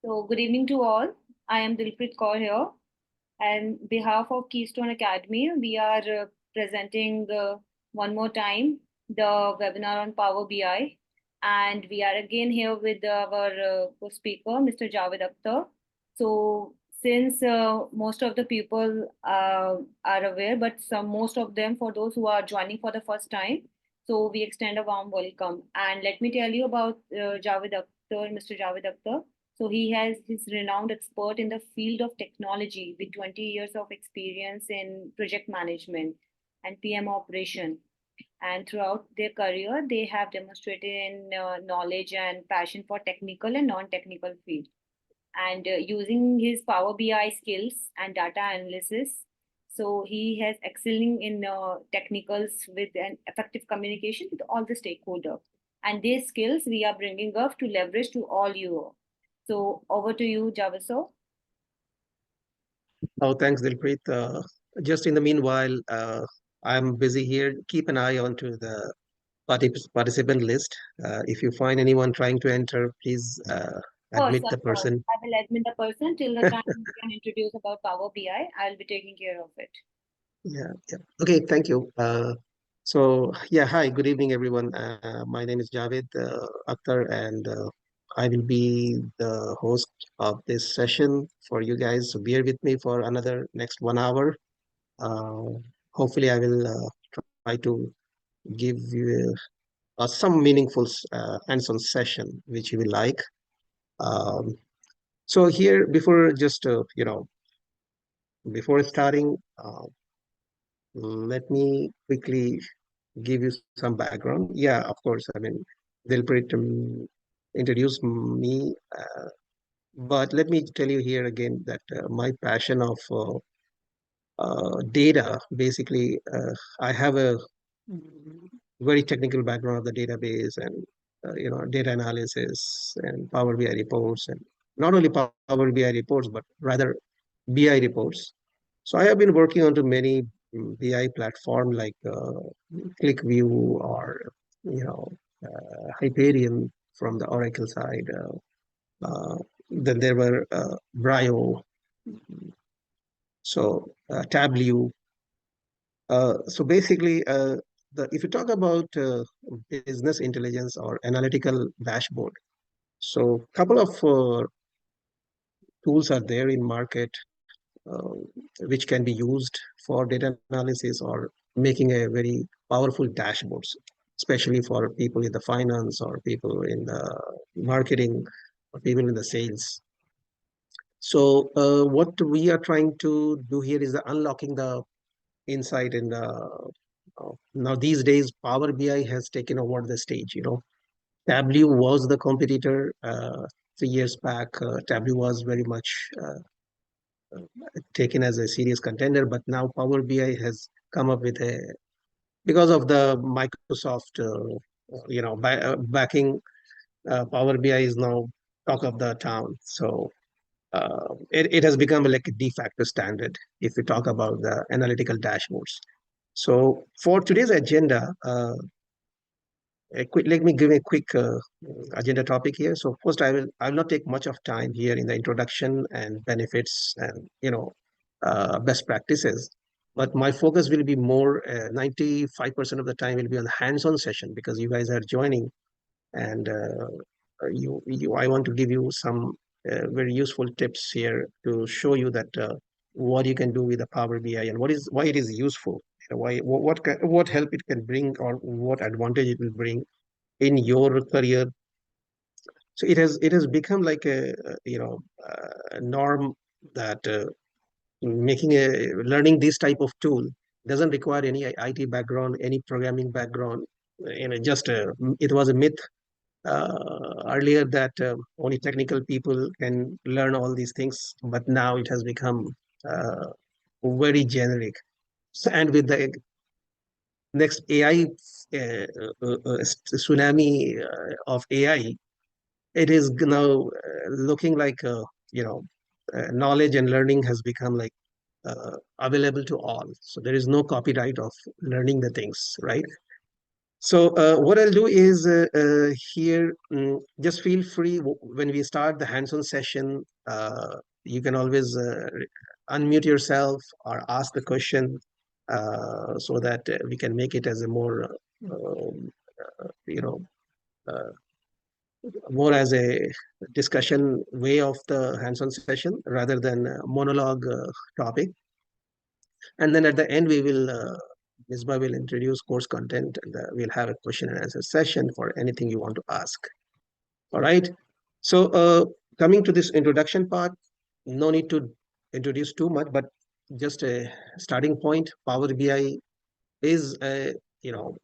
So, good evening to all. I am Dilpreet Kaur here. And behalf of Keystone Academy, we are presenting one more time the webinar on Power BI. And we are again here with our speaker, Mr. Javed Akhtar. So, since most of the people are aware, but most of them, for those who are joining for the first time, so we extend a warm welcome. And let me tell you about Javed Akhtar, Mr. Javed Akhtar. So he's renowned expert in the field of technology with 20 years of experience in project management and PM operation. And throughout their career, they have demonstrated in knowledge and passion for technical and non-technical field. And using his Power BI skills and data analysis, so he has excelling in technicals with an effective communication with all the stakeholders. And these skills we are bringing up to leverage to all you. So over to you, Javaso. Oh, thanks, Dilpreet. Just in the meanwhile, I'm busy here. Keep an eye onto the participant list. If you find anyone trying to enter, please admit the Of course. person. I will admit the person till the time we can introduce about Power BI. I'll be taking care of it. Yeah, yeah. Okay, thank you. So, yeah, hi, good evening, everyone. My name is Javed Akhtar, and I will be the host of this session for you guys. So bear with me for another next 1 hour. Uh, Hopefully, I will try to give you some meaningful hands-on session which you will like. Um, so here, before just before starting, let me quickly give you some background. Yeah, of course. I mean, Dilpreet introduced me, but let me tell you here again that my passion of data, basically, I have a very technical background of the database and data analysis and Power BI reports, and not only Power BI reports, but rather BI reports. So I have been working on to many BI platform like ClickView or Hyperion from the Oracle side. Then there were Brio, so Tableau. So basically, if you talk about business intelligence or analytical dashboard, so a couple of tools are there in market uh, which can be used for data analysis or making a very powerful dashboards, especially for people in the finance or people in the marketing or people in the sales. So what we are trying to do here is unlocking the insight in the now these days Power BI has taken over the stage. Tableau was the competitor 3 years back. Tableau was very much taken as a serious contender, but now Power BI has come up with a, because of the Microsoft backing, Power BI is now talk of the town. So it has become like a de facto standard if we talk about the analytical dashboards. So for today's agenda, let me give a quick agenda topic here. So first, I will not take much of time here in the introduction and benefits and best practices, but my focus will be more 95% of the time will be on the hands-on session because you guys are joining, and you I want to give you some very useful tips here to show you that what you can do with the Power BI and why it is useful. What help it can bring or what advantage it will bring in your career. So it has become like a norm that making a learning this type of tool doesn't require any IT background, any programming background. Just it was a myth earlier that only technical people can learn all these things, but now it has become uh, very generic. So, and with the next AI tsunami of AI, it is now looking like knowledge and learning has become like available to all. So there is no copyright of learning the things, right? So what I'll do is here, just feel free when we start the hands-on session. You can always unmute yourself or ask the question so that we can make it as a more, you know, uh, more as a discussion way of the hands-on session rather than a monologue topic. And then at the end, we will, Misbah will introduce course content and we'll have a question and answer session for anything you want to ask. All right. So coming to this introduction part, no need to introduce too much, but just a starting point. Power BI is a, you know,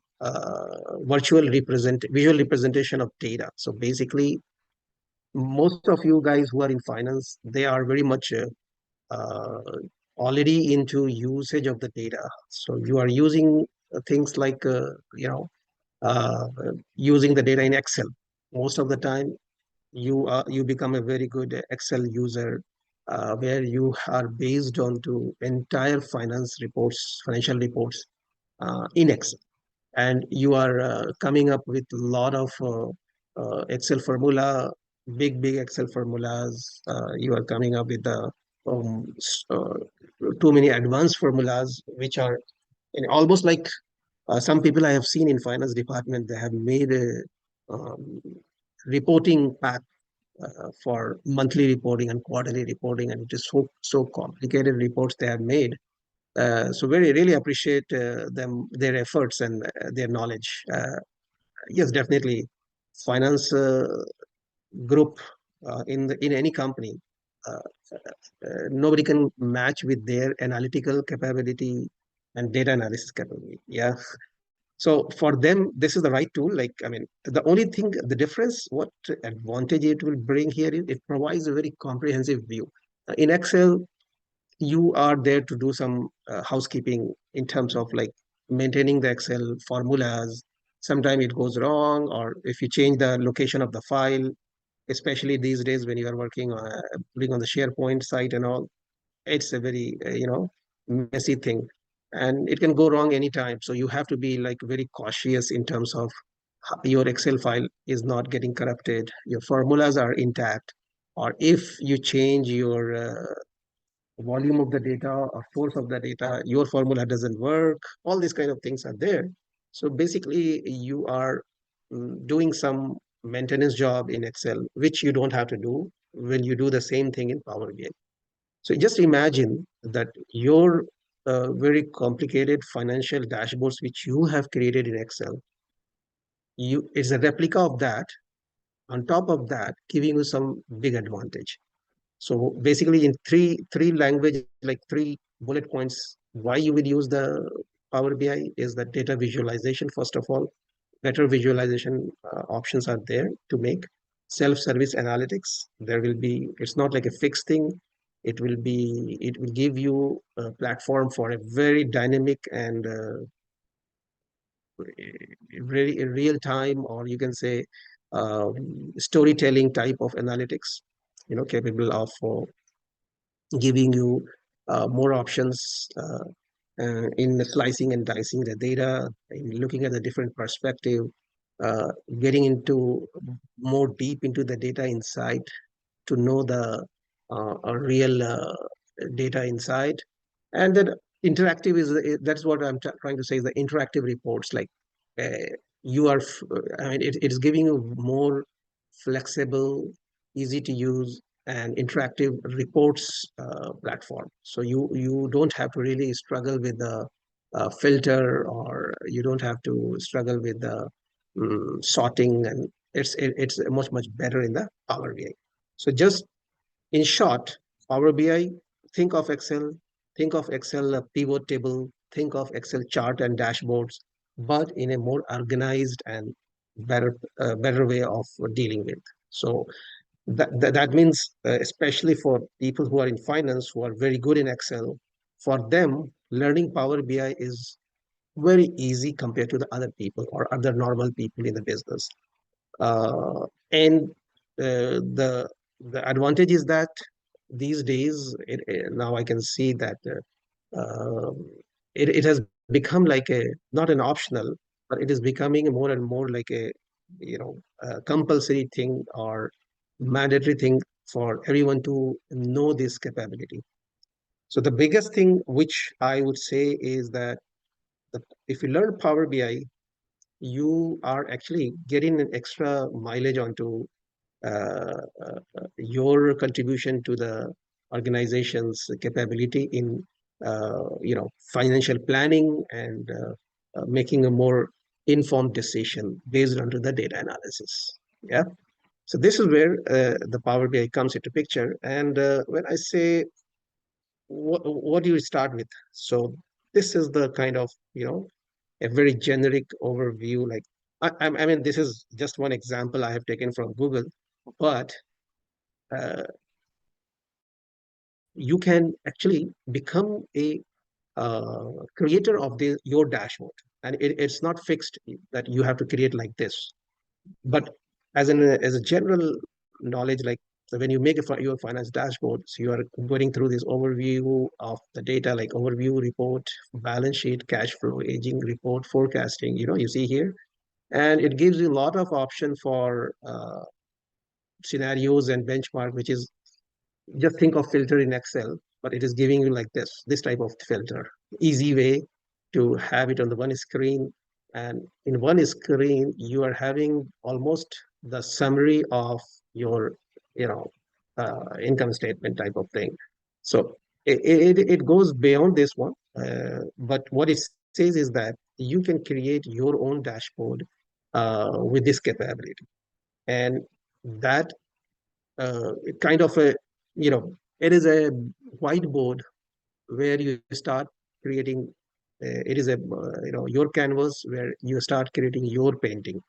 visual representation of data. So basically, most of you guys who are in finance, they are very much uh, already into usage of the data. So you are using things like, uh, using the data in Excel. Most of the time, you become a very good Excel user, where you are based on to entire financial reports in Excel, and you are coming up with a lot of Excel formula, big Excel formulas. You are coming up with the too many advanced formulas, which are almost like some people I have seen in finance department. They have made a um, reporting pack for monthly reporting and quarterly reporting, and it is so complicated reports they have made. So very really appreciate their efforts and their knowledge. Yes, definitely. Finance group in any company, uh, nobody can match with their analytical capability and data analysis capability. Yeah. So for them, this is the right tool. Like, I mean, the only thing, the difference, what advantage it will bring here is it provides a very comprehensive view. In Excel, you are there to do some housekeeping in terms of like maintaining the Excel formulas. Sometimes it goes wrong, or if you change the location of the file, especially these days when you are working on putting on the SharePoint site and all, it's a very messy thing, and it can go wrong anytime. So you have to be like very cautious in terms of your Excel file is not getting corrupted, your formulas are intact, or if you change your volume of the data or force of the data, your formula doesn't work. All these kind of things are there. So basically, you are doing some maintenance job in Excel, which you don't have to do when you do the same thing in Power BI. So just imagine that your very complicated financial dashboards, which you have created in Excel, you it's a replica of that. On top of that, giving you some big advantage. So basically, in three languages, like three bullet points, why you will use the Power BI is that data visualization. First of all, better visualization options are there to make self-service analytics. There will be. It's not like a fixed thing. It will be. It will give you a platform for a very dynamic and very real time, or you can say storytelling type of analytics. Capable of giving you more options in slicing and dicing the data, in looking at the different perspective, uh, getting into more deep into the data inside to know the real data inside. And then interactive that's what I'm trying to say is the interactive reports. Like uh, I mean, it's giving you more flexible, easy to use and interactive reports platform. So you don't have to really struggle with the filter, or you don't have to struggle with the sorting, and it's much better in the Power BI. So just in short, Power BI, think of Excel, think of Excel pivot table, think of Excel chart and dashboards, but in a more organized and better way of dealing with. So that means, especially for people who are in finance, who are very good in Excel, for them, learning Power BI is very easy compared to the other people or other normal people in the business. And the advantage is that these days, now I can see that uh, it has become like a not an optional, but but it is becoming more and more like a compulsory thing or mandatory thing for everyone to know this capability. So the biggest thing which I would say is that if you learn Power BI, you are actually getting an extra mileage onto your contribution to the organization's capability in financial planning and making a more informed decision based on the data analysis. Yeah. So this is where the Power BI comes into picture. And when I say what do you start with? So this is the kind of a very generic overview. Like I mean, this is just one example I have taken from Google, but uh, you can actually become a creator of your dashboard, and it's not fixed that you have to create like this. But as a general knowledge, like so when you make your finance dashboard, so you are going through this overview of the data, like overview report, balance sheet, cash flow, aging report, forecasting. You see here, and it gives you a lot of option for scenarios and benchmark, which is just think of filter in Excel, but it is giving you like this type of filter. Easy way to have it on the one screen. And in one screen, you are having almost the summary of your, income statement type of thing. So it goes beyond this one. But what it says is that you can create your own dashboard with this capability. And that kind of it is a whiteboard where you start creating. It is a your canvas where you start creating your painting.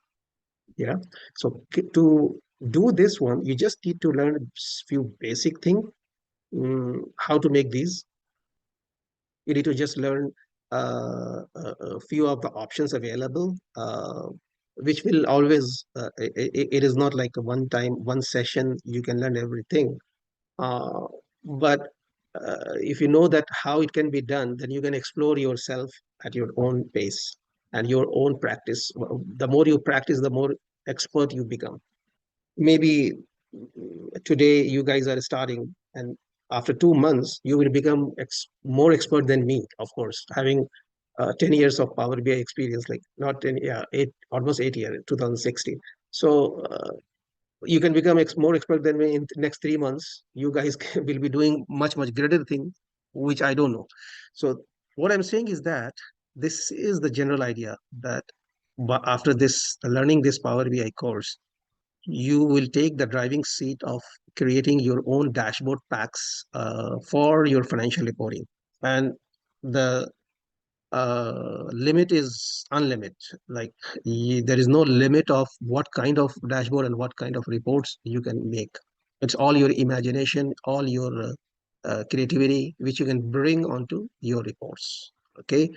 Yeah. So to do this one, you just need to learn a few basic thing. How to make these. You need to just learn a few of the options available, which will always. It is not like a one time, one session. You can learn everything. Uh, but if you know that how it can be done, then you can explore yourself at your own pace and your own practice. The more you practice, the more expert you become. Maybe today you guys are starting, and after 2 months, you will become more expert than me, of course, having 10 years of Power BI experience, like not 10, yeah, almost 8 years, 2016. So you can become more expert than me in the next 3 months. You guys will be doing much greater thing, which I don't know. So what I'm saying is that this is the general idea that after this learning this Power BI course, you will take the driving seat of creating your own dashboard packs for your financial reporting. And the limit is unlimited. Like there is no limit of what kind of dashboard and what kind of reports you can make. It's all your imagination, all your creativity, which you can bring onto your reports. Okay,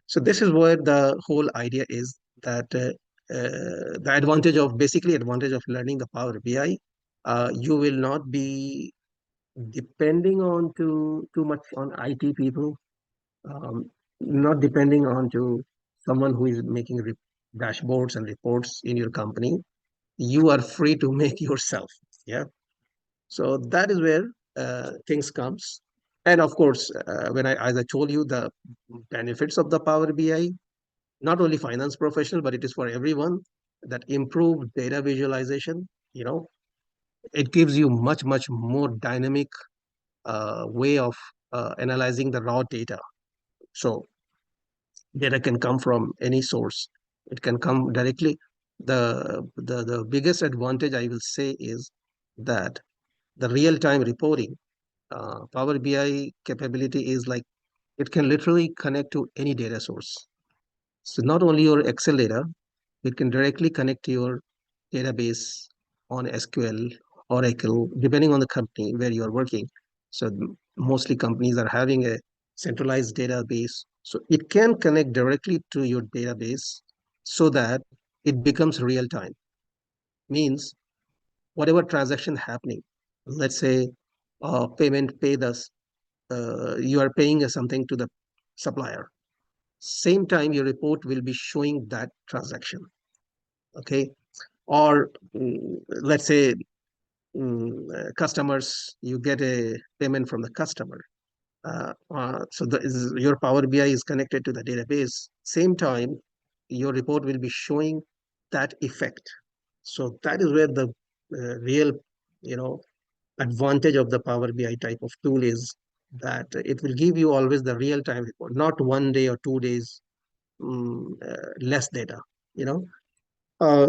so this is where the whole idea is that the advantage of basically advantage of learning the Power BI, you will not be depending on too much on IT people, um, not depending on to someone who is making dashboards and reports in your company. You are free to make yourself. Yeah. So that is where things comes. And of course, as I told you, the benefits of the Power BI, not only finance professional, but it is for everyone, that improved data visualization. It gives you much more dynamic way of analyzing the raw data. So data can come from any source. It can come directly. The biggest advantage I will say is that the real-time reporting, Power BI capability is like it can literally connect to any data source. So not only your Excel data, it can directly connect to your database on SQL, Oracle, depending on the company where you are working. So mostly companies are having a centralized database. So it can connect directly to your database so that it becomes real time. Means whatever transaction happening, let's say payment pay this, you are paying something to the supplier. same time your report will be showing that transaction. Okay. Or let's say customers, you get a payment from the customer. So your Power BI is connected to the database. Same time, your report will be showing that effect. So that is where the real, you know, advantage of the Power BI type of tool is, that it will give you always the real time report, not 1 day or 2 days less data. You know, uh,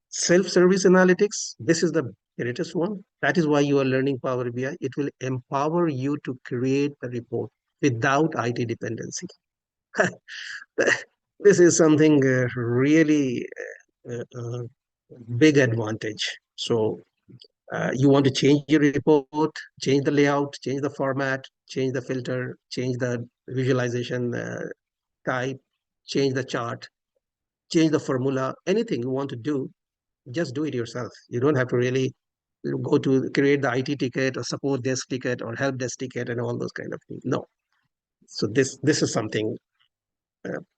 self-service analytics. This is the greatest one. That is why you are learning Power BI. It will empower you to create the report without IT dependency. This is something really big advantage. So you want to change your report, change the layout, change the format, change the filter, change the visualization type, change the chart, change the formula, anything you want to do, just do it yourself. You don't have to really go to create the IT ticket or support desk ticket or help desk ticket and all those kind of things. No. So this is something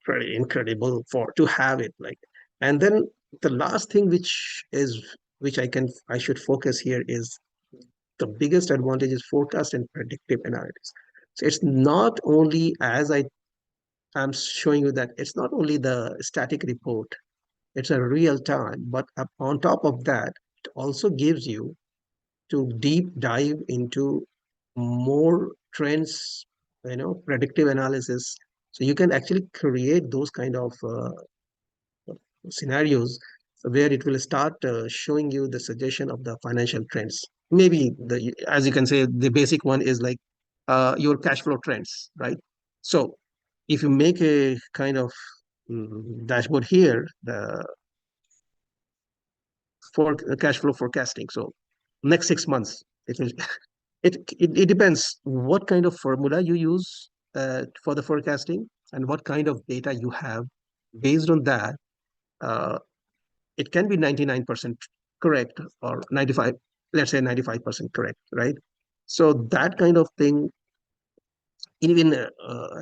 pretty incredible for to have it like. And then the last thing which I should focus here is the biggest advantage is forecast and predictive analytics. So it's not only, as am showing you, that it's not only the static report, it's a real time, but on top of that, it also gives you to deep dive into more trends, predictive analysis. So you can actually create those kind of scenarios where it will start showing you the suggestion of the financial trends. Maybe as you can say, the basic one is like your cash flow trends, right? So if you make a kind of dashboard here, the for cash flow forecasting. So next 6 months, it will it depends what kind of formula you use for the forecasting and what kind of data you have. Based on that, uh, it can be 99% correct or 95, let's say 95% correct, right? So that kind of thing, even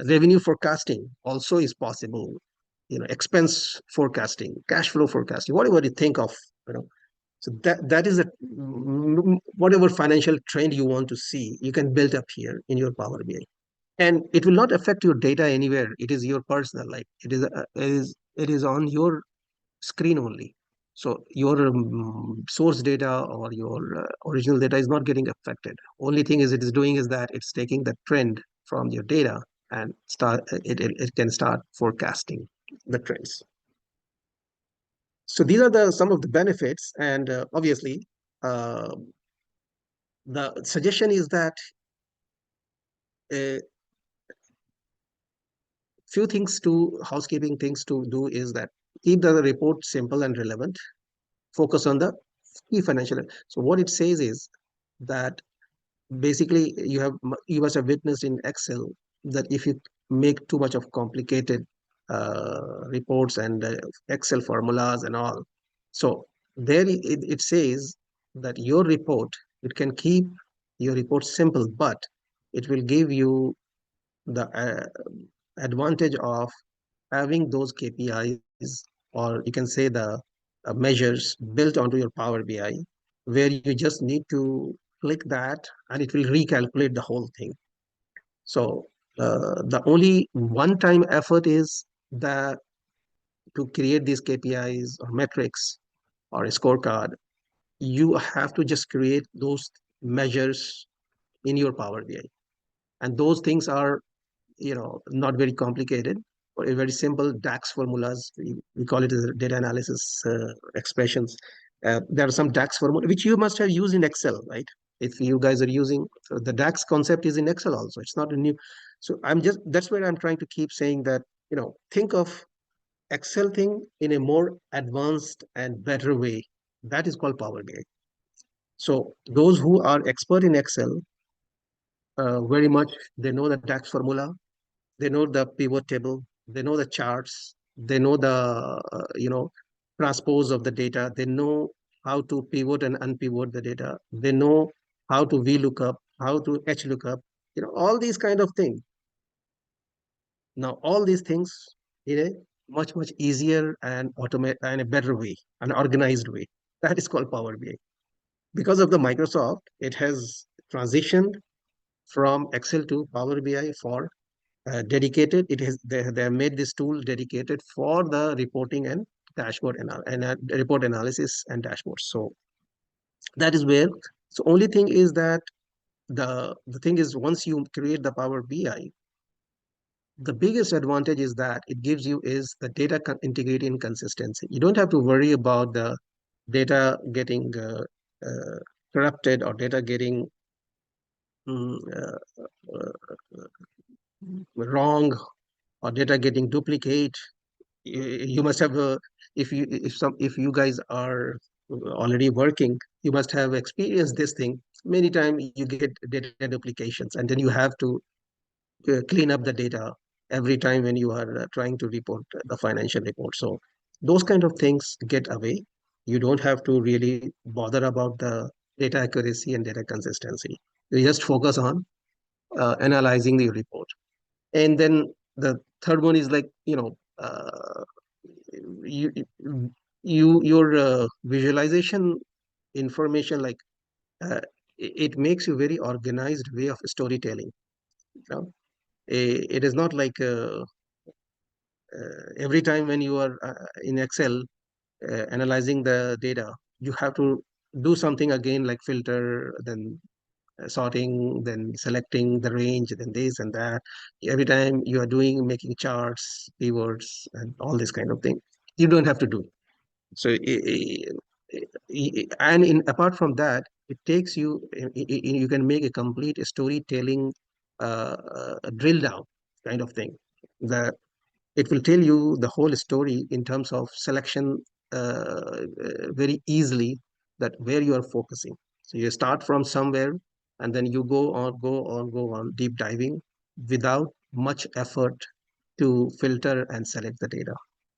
revenue forecasting also is possible. Expense forecasting, cash flow forecasting, whatever you think of, you know. So that is a whatever financial trend you want to see, you can build up here in your Power BI, and it will not affect your data anywhere. It is your personal, like it is on your screen only. So your source data or your original data is not getting affected. Only thing is it is doing is that it's taking the trend from your data and it can start forecasting the trends. So these are the some of the benefits, and obviously uh, the suggestion is that a few things to housekeeping things to do is that keep the report simple and relevant, focus on the key financial. So what it says is that basically you must have witnessed in Excel that if you make too much of complicated reports and Excel formulas and all, so there it says that your report, it can keep your report simple, but it will give you the advantage of having those KPIs, or you can say the measures built onto your Power BI, where you just need to click that and it will recalculate the whole thing. So the only one-time effort is that to create these KPIs or metrics or a scorecard, you have to just create those measures in your Power BI. And those things are not very complicated, or a very simple DAX formulas. We call it as data analysis expressions. There are some DAX formula which you must have used in Excel, right? If you guys are using, so the DAX concept is in Excel also. It's not a new. So that's where I'm trying to keep saying that, think of Excel thing in a more advanced and better way. That is called Power BI. So those who are expert in Excel, very much, they know the DAX formula, they know the pivot table, they know the charts, they know the transpose of the data, they know how to pivot and unpivot the data, they know how to VLOOKUP, how to HLOOKUP, all these kind of things. Now all these things in a much easier and automate and a better way, an organized way. That is called Power BI. Because of the Microsoft, it has transitioned from Excel to Power BI for dedicated. It has they have made this tool dedicated for the reporting and dashboard report analysis and dashboards. So that is where. So only thing is that the thing is, once you create the Power BI, the biggest advantage is that it gives you is the data integrity and consistency. You don't have to worry about the data getting uh, corrupted or data getting mm, wrong or data getting duplicate. You must have if you guys are already working, you must have experienced this thing many times. You get data duplications, and then you have to clean up the data every time when you are trying to report the financial report. So those kind of things get away. You don't have to really bother about the data accuracy and data consistency. You just focus on analyzing the report. And then the third one is like, you your visualization information, like uh, it makes you very organized way of storytelling. You know, it is not like every time when you are in Excel analyzing the data, you have to do something again, like filter, then sorting, then selecting the range, then this and that. Every time you are doing making charts, keywords, and all this kind of thing, you don't have to do. So, and apart from that, it takes you, you can make a complete storytelling drill down kind of thing. The It will tell you the whole story in terms of selection very easily, that where you are focusing. So you start from somewhere, and then you go on deep diving without much effort to filter and select the data.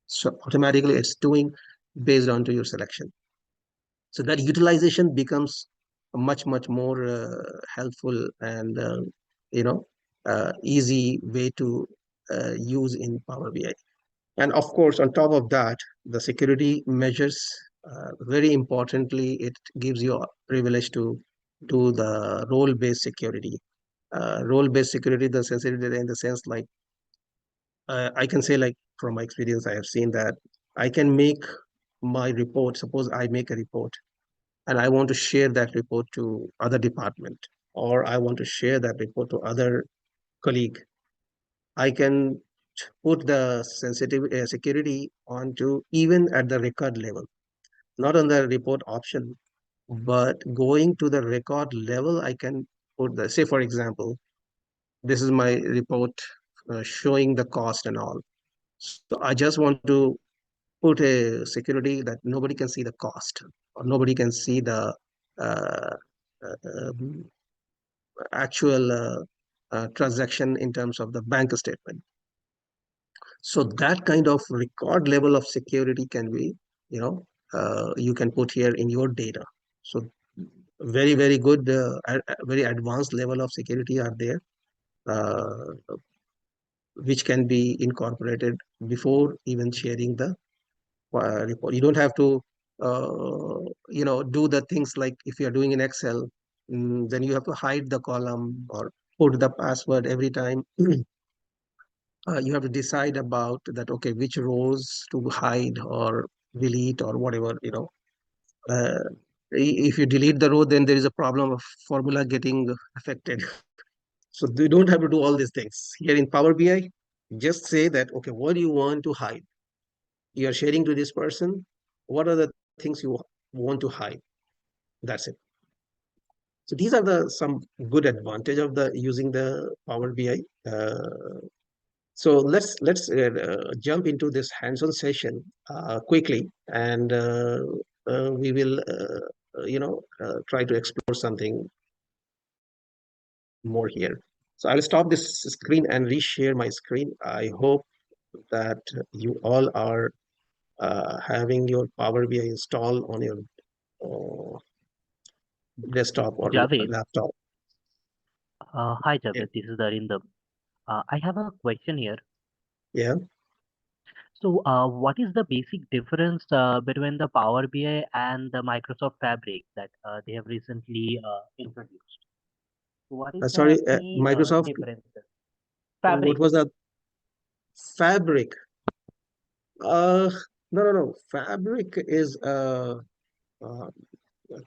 So automatically it's doing based on to your selection. So that utilization becomes a much more helpful and you know easy way to use in Power BI. And of course, on top of that, the security measures, very importantly, it gives you a privilege to do the role-based security. Role-based security, the sensitivity in the sense like, I can say, like, from my experience, I have seen that I can make my report. Suppose I make a report and I want to share that report to other department, or I want to share that report to other colleague. I can put the sensitive security onto even at the record level, not on the report option, but going to the record level. I can put the, say, for example, this is my report showing the cost and all. So I just want to put a security that nobody can see the cost, or nobody can see the uh, um, actual transaction in terms of the bank statement. So that kind of record level of security can be, you can put here in your data. So very good, very advanced level of security are there, uh, which can be incorporated before even sharing the report. You don't have to, do the things like if you're doing in Excel, then you have to hide the column or put the password every time. You have to decide about that, okay, which rows to hide or delete or whatever. uh, if you delete the row, then there is a problem of formula getting affected. So you don't have to do all these things here in Power BI. Just say that, okay, what do you want to hide? You are sharing to this person, what are the things you want to hide? That's it. So these are the some good advantage of the using the Power BI. So let's jump into this hands-on session quickly, and we will try to explore something more here. So I'll stop this screen and reshare my screen. I hope that you all are having your Power BI installed on your uh, desktop or Javed, laptop. hi Yeah. Javed, this is Arindam. I have a question here. Yeah. So, what is the basic difference between the Power BI and the Microsoft Fabric that they have recently introduced? What is Sorry, the key Microsoft, differences? what Fabric. was that? Fabric. Uh, no, no, no. Fabric is a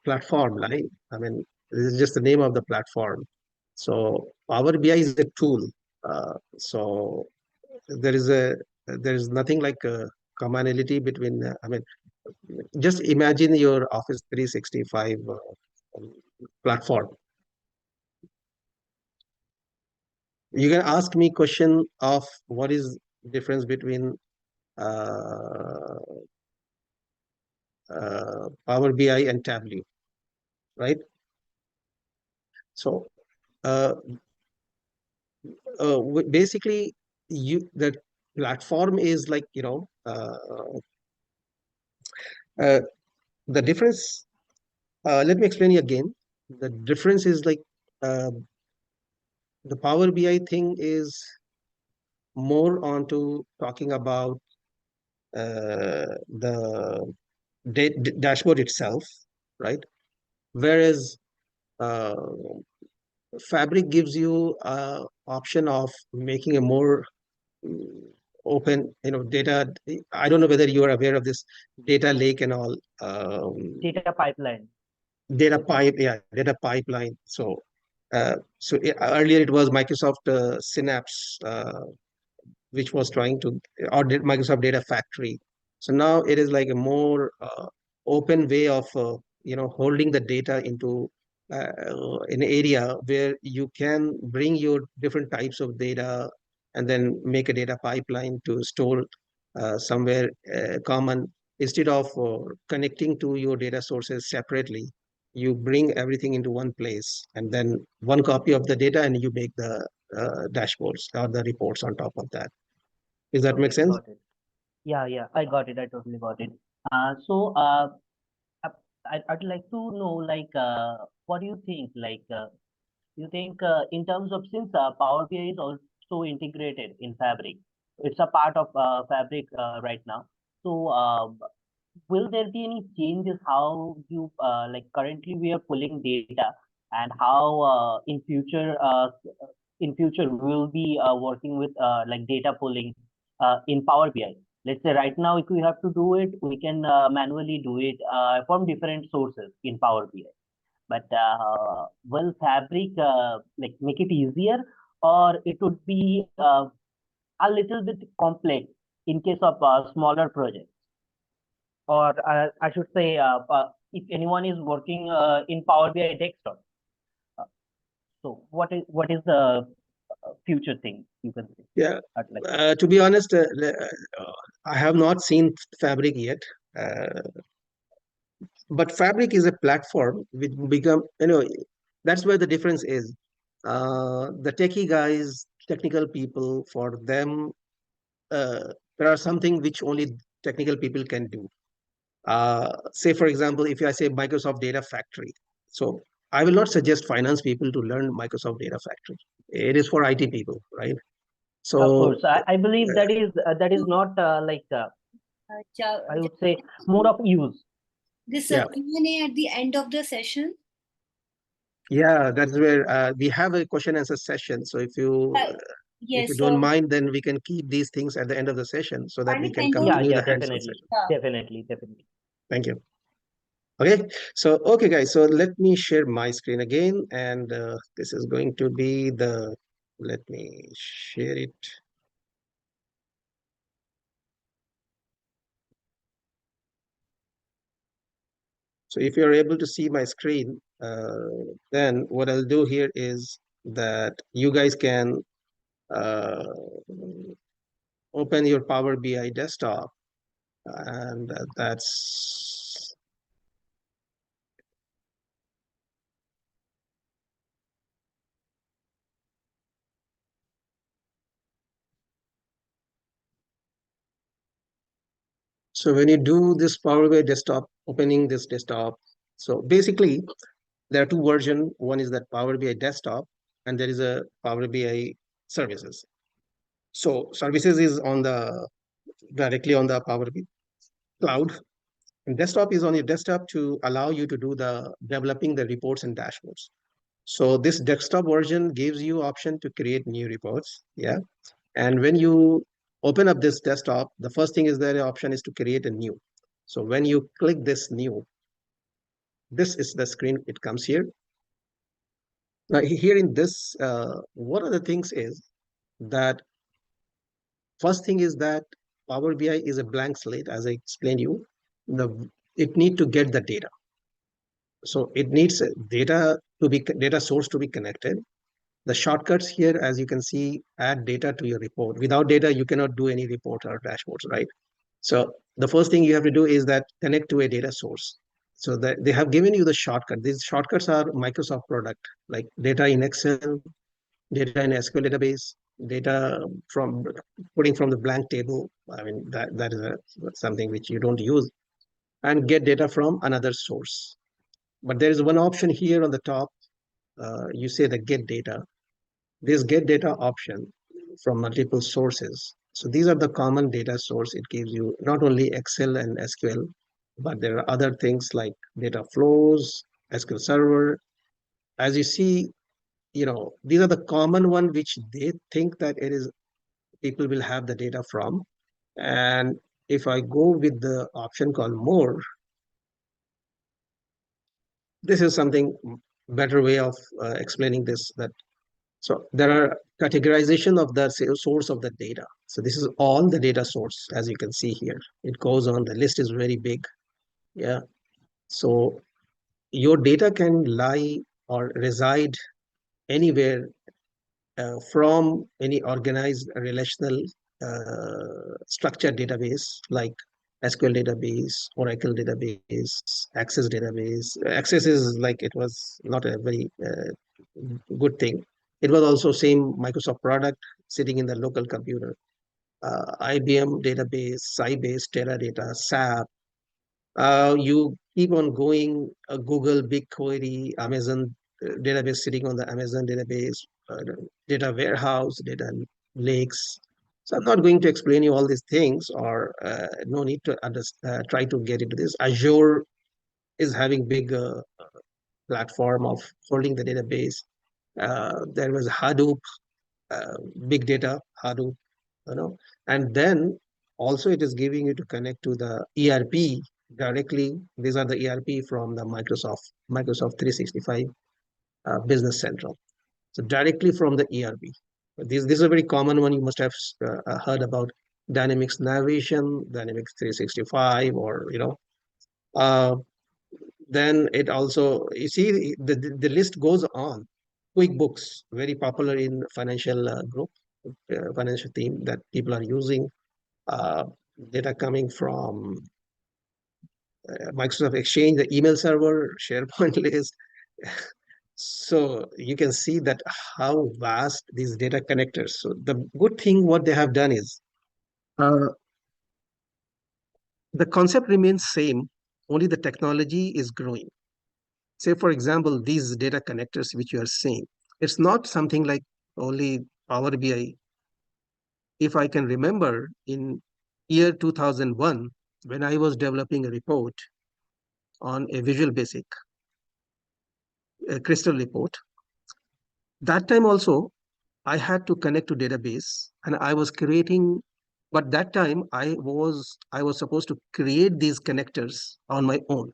platform, right? I mean, this is just the name of the platform. So Power BI is a tool. So there is a there is nothing like a commonality between. I mean, just imagine your Office 365 um, platform. You can ask me question of what is difference between uh, Power BI and Tableau, right? So uh, basically, you the platform is like uh, the difference. Let me explain you again. The difference is like uh, the Power BI thing is more onto talking about the dashboard itself, right? Whereas uh, Fabric gives you option of making a more mm, open, data. I don't know whether you are aware of this data lake and all, Data pipeline. data pipe, yeah, data pipeline. Earlier it was Microsoft Synapse, which was trying to, or did Microsoft Data Factory. So now it is like a more open way of holding the data into an area where you can bring your different types of data and then make a data pipeline to store somewhere common instead of connecting to your data sources separately. You bring everything into one place and then one copy of the data and you make the dashboards or the reports on top of that. Does that make Okay, sense? got it. Yeah, yeah, I got it. I totally got it. So, I- I'd like to know, like, what do you think? Like, you think in terms of since Power BI is also integrated in Fabric, it's a part of Fabric right now. So, will there be any changes how you like currently we are pulling data and how in future we will be working with like data pulling in Power BI? Let's say right now, if we have to do it, we can manually do it from different sources in Power BI. But will Fabric like make it easier, or it would be a little bit complex in case of smaller projects? Or I should say, if anyone is working in Power BI desktop. Uh, so what is the future thing you can say? Yeah. Like To be honest, I have not seen Fabric yet. Uh, but Fabric is a platform which become, that's where the difference is. The techie guys, technical people, for them, there are something which only technical people can do. Say, for example, if I say Microsoft Data Factory, so I will not suggest finance people to learn Microsoft Data Factory. It is for IT people, right? of So course, I believe that is not like I would say more of use. This yeah, Q&A at the end of the session. yeah, that's where we have a question answer session. So Uh, if you yes, don't so mind, then we can keep these things at the end of the session so that we kindly can send those. Yeah, continue yeah, the hands-on definitely, session. Yeah. definitely. Thank you. Okay, so okay, guys. So let me share my screen again, and this is going to be the. Let me share it. So if you're able to see my screen, then what I'll do here is that you guys can uh, open your Power BI desktop, and that's so when you do this Power BI desktop, opening this desktop, so basically there are two versions. One is that Power BI desktop, and there is a Power BI services. So services is on the directly on the Power BI cloud. And desktop is on your desktop to allow you to do the developing the reports and dashboards. So this desktop version gives you option to create new reports. Yeah. And when you open up this desktop, the first thing is that the option is to create a new. So when you click this new, this is the screen, it comes here. Now here in this, one of the things is that first thing is that Power BI is a blank slate, as I explained you. It need to get the data. So it needs data source to be connected. The shortcuts here, as you can see, add data to your report. Without data, you cannot do any report or dashboards, right? So the first thing you have to do is that connect to a data source. So that they have given you the shortcut. These shortcuts are Microsoft product, like data in Excel, data in SQL database, data from putting from the blank table. I mean, that is something which you don't use, and get data from another source. But there is one option here on the top. You say the get data. This get data option from multiple sources. So these are the common data source. It gives you not only Excel and SQL, but there are other things like data flows, SQL Server. As you see, these are the common one which they think that it is people will have the data from. And if I go with the option called more, this is something better way of explaining this, that so there are categorization of the source of the data. So this is all the data source, as you can see here. It goes on, the list is very big. Yeah. So your data can lie or reside anywhere from any organized relational structured database like SQL database, Oracle database, Access database. Access is like, it was not a very good thing. It was also same Microsoft product sitting in the local computer. IBM database, Sybase, Teradata, SAP. You keep on going, Google, BigQuery, Amazon database sitting on the Amazon database, data warehouse, data lakes. So I'm not going to explain you all these things, or no need to try to get into this. Azure is having big platform of holding the database. There was Hadoop, big data, Hadoop, and then also it is giving you to connect to the ERP directly. These are the ERP from the Microsoft 365 Business Central. So directly from the ERP. This is a very common one. You must have heard about Dynamics Navigation, Dynamics 365, or uh, then it also, you see, the list goes on. QuickBooks, very popular in financial group, financial team that people are using. Uh, Data coming from Microsoft Exchange, the email server, SharePoint list. So you can see that how vast these data connectors. So the good thing what they have done is uh, the concept remains same, only the technology is growing. Say, for example, these data connectors which you are seeing, it's not something like only Power BI. If I can remember, in year 2001, when I was developing a report on a Visual Basic, a crystal report, that time also I had to connect to database, and I was creating, but that time I was supposed to create these connectors on my own.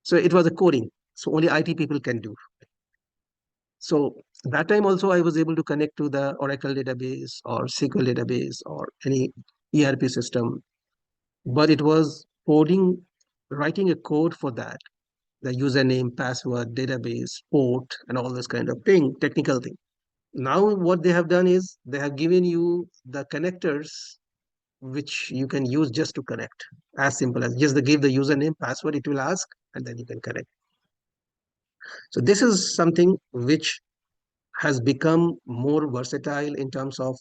So it was a coding. So only IT people can do. So that time also I was able to connect to the Oracle database or SQL database or any ERP system, but it was coding, writing a code for that, the username, password, database, port, and all this kind of thing, technical thing. Now what they have done is they have given you the connectors which you can use just to connect. As simple as just give the username, password, it will ask, and then you can connect. So this is something which has become more versatile in terms of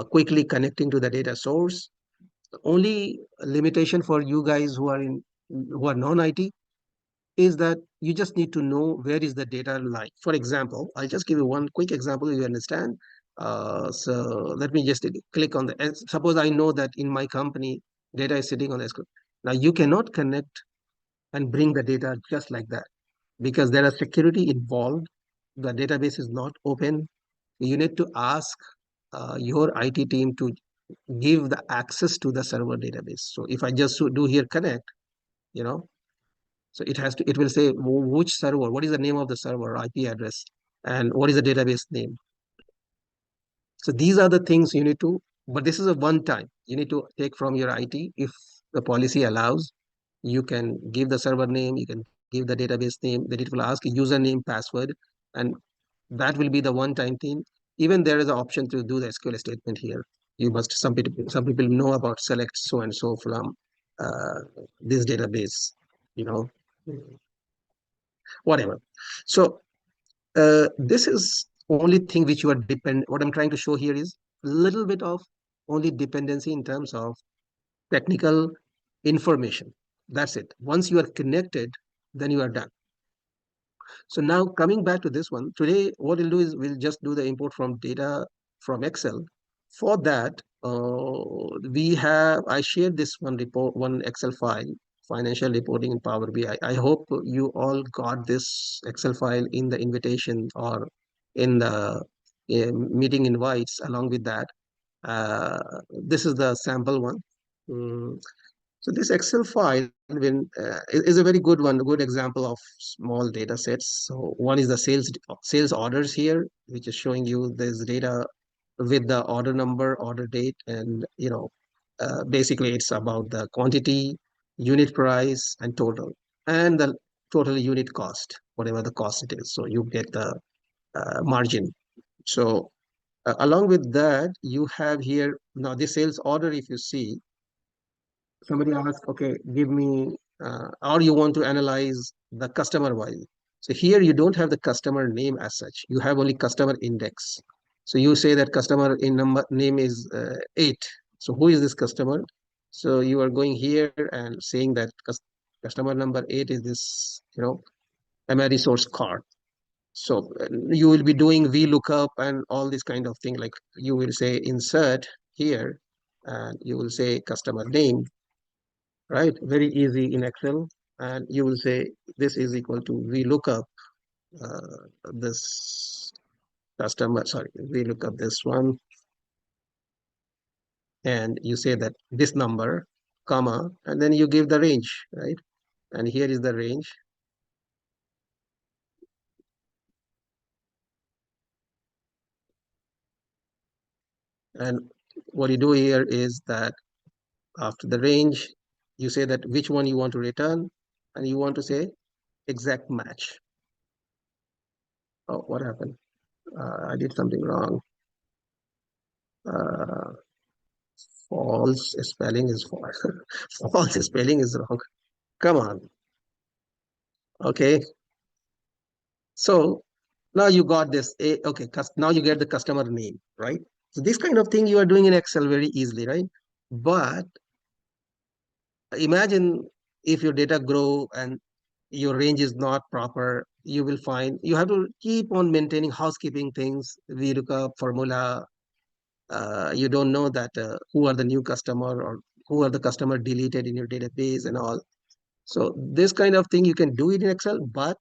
quickly connecting to the data source. The only limitation for you guys who are non-IT is that you just need to know where is the data lying. For example, I'll just give you one quick example, you understand. So let me just click on and suppose I know that in my company, data is sitting on SQL. Now you cannot connect and bring the data just like that because there is security involved. The database is not open. You need to ask your IT team to give the access to the server database. So if I just do here connect, you know, so it will say which server, what is the name of the server, IP address, and what is the database name. So these are the things you need to, but this is a one time. You need to take from your IT. If the policy allows, you can give the server name, you can give the database name, then it will ask username, password, and that will be the one time thing. Even there is an option to do the SQL statement here. You must, some people know about select so and so from uh, this database, you know, whatever. So this is only thing which you are depend. What I'm trying to show here is a little bit of only dependency in terms of technical information. That's it. Once you are connected, then you are done. So now coming back to this one, today what we'll do is we'll just do the import from data from Excel. For that, I shared this one report, one Excel file, financial reporting in Power BI. I hope you all got this Excel file in the invitation or in the meeting invites along with that. This is the sample one. Mm, so this Excel file is a very good one, a good example of small data sets. So one is the sales orders here, which is showing you this data with the order number, order date, and basically it's about the quantity, unit price, and total, and the total unit cost, whatever the cost it is. So you get the margin. So along with that, you have here now the sales order. If you see, somebody asks, okay, give me, or you want to analyze the customer wise. So here you don't have the customer name as such. You have only customer index. So you say that customer in number name is 8. So who is this customer? So you are going here and saying that customer number 8 is this, Amerisource card. So you will be doing VLOOKUP and all this kind of thing. Like you will say insert here, and you will say customer name, right? Very easy in Excel. And you will say this is equal to VLOOKUP this customer, sorry, VLOOKUP this one. And you say that this number, comma, and then you give the range, right? And here is the range. And what you do here is that after the range, you say that which one you want to return, and you want to say exact match. Oh, what happened? I did something wrong. Uh, false spelling is false. False spelling is wrong. Come on. Okay. So now you got this. Okay. Now you get the customer name, right? So this kind of thing you are doing in Excel very easily, right? But imagine if your data grow and your range is not proper, you will find you have to keep on maintaining housekeeping things, VLOOKUP formula. You don't know that who are the new customer or who are the customer deleted in your database and all. So this kind of thing you can do it in Excel, but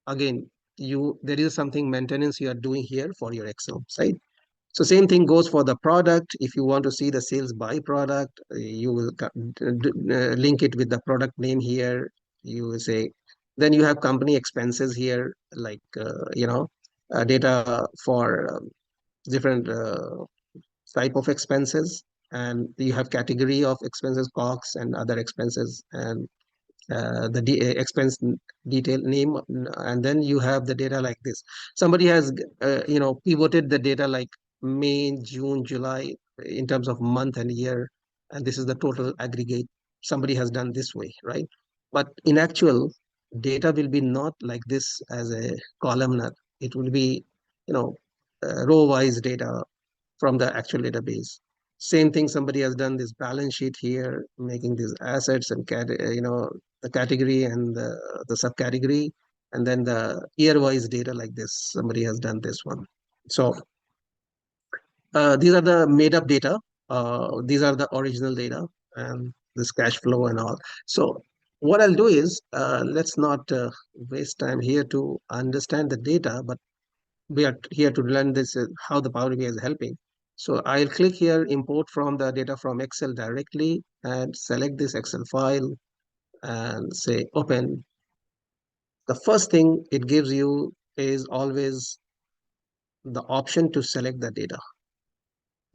again, there is something maintenance you are doing here for your Excel site. So same thing goes for the product. If you want to see the sales by product, you will link it with the product name here. You will say, then you have company expenses here, like, data for different type of expenses. And you have category of expenses, COGS and other expenses, and the expense detail name, and then you have the data like this. Somebody has pivoted the data like May, June, July in terms of month and year, and this is the total aggregate. Somebody has done this way, right? But in actual, data will be not like this as a columnar. It will be row wise data from the actual database. Same thing, somebody has done this balance sheet here, making these assets and the category and the subcategory, and then the year-wise data like this. Somebody has done this one. So These are the made up data. These are the original data and this cash flow and all. So what I'll do is, let's not waste time here to understand the data, but we are here to learn this, how the Power BI is helping. So I'll click here, import from the data from Excel directly and select this Excel file and say open. The first thing it gives you is always the option to select the data.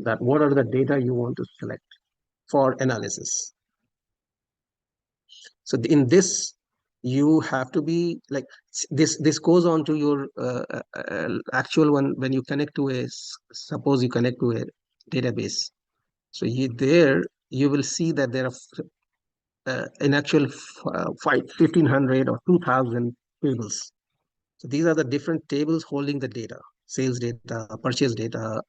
That what are the data you want to select for analysis. So in this, you have to be like this goes on to your actual one when you connect to suppose you connect to a database. So you will see that there are in actual 1500 or 2000 tables. So these are the different tables holding the data: sales data, purchase data,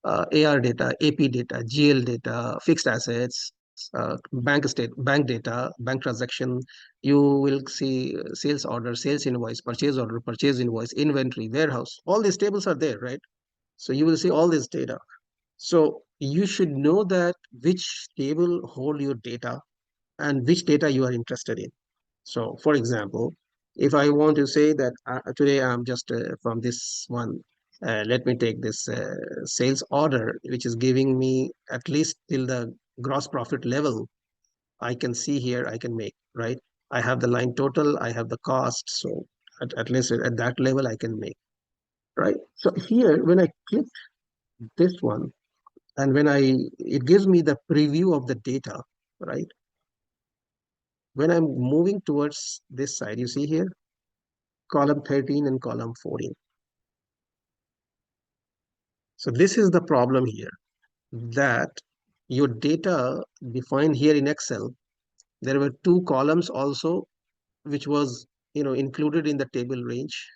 AR data, AP data, GL data, fixed assets, bank data, bank transaction. You will see sales order, sales invoice, purchase order, purchase invoice, inventory, warehouse. All these tables are there, right? So you will see all this data. So you should know that which table hold your data and which data you are interested in. So for example, if I want to say that today I'm just from this one, let me take this sales order, which is giving me at least till the gross profit level. I can see here, I can make, right? I have the line total, I have the cost. So at least at that level, I can make, right? So here, when I click this one, and it gives me the preview of the data, right? When I'm moving towards this side, you see here, column 13 and column 14. So this is the problem here, that your data defined here in Excel, there were two columns also, which was included in the table range,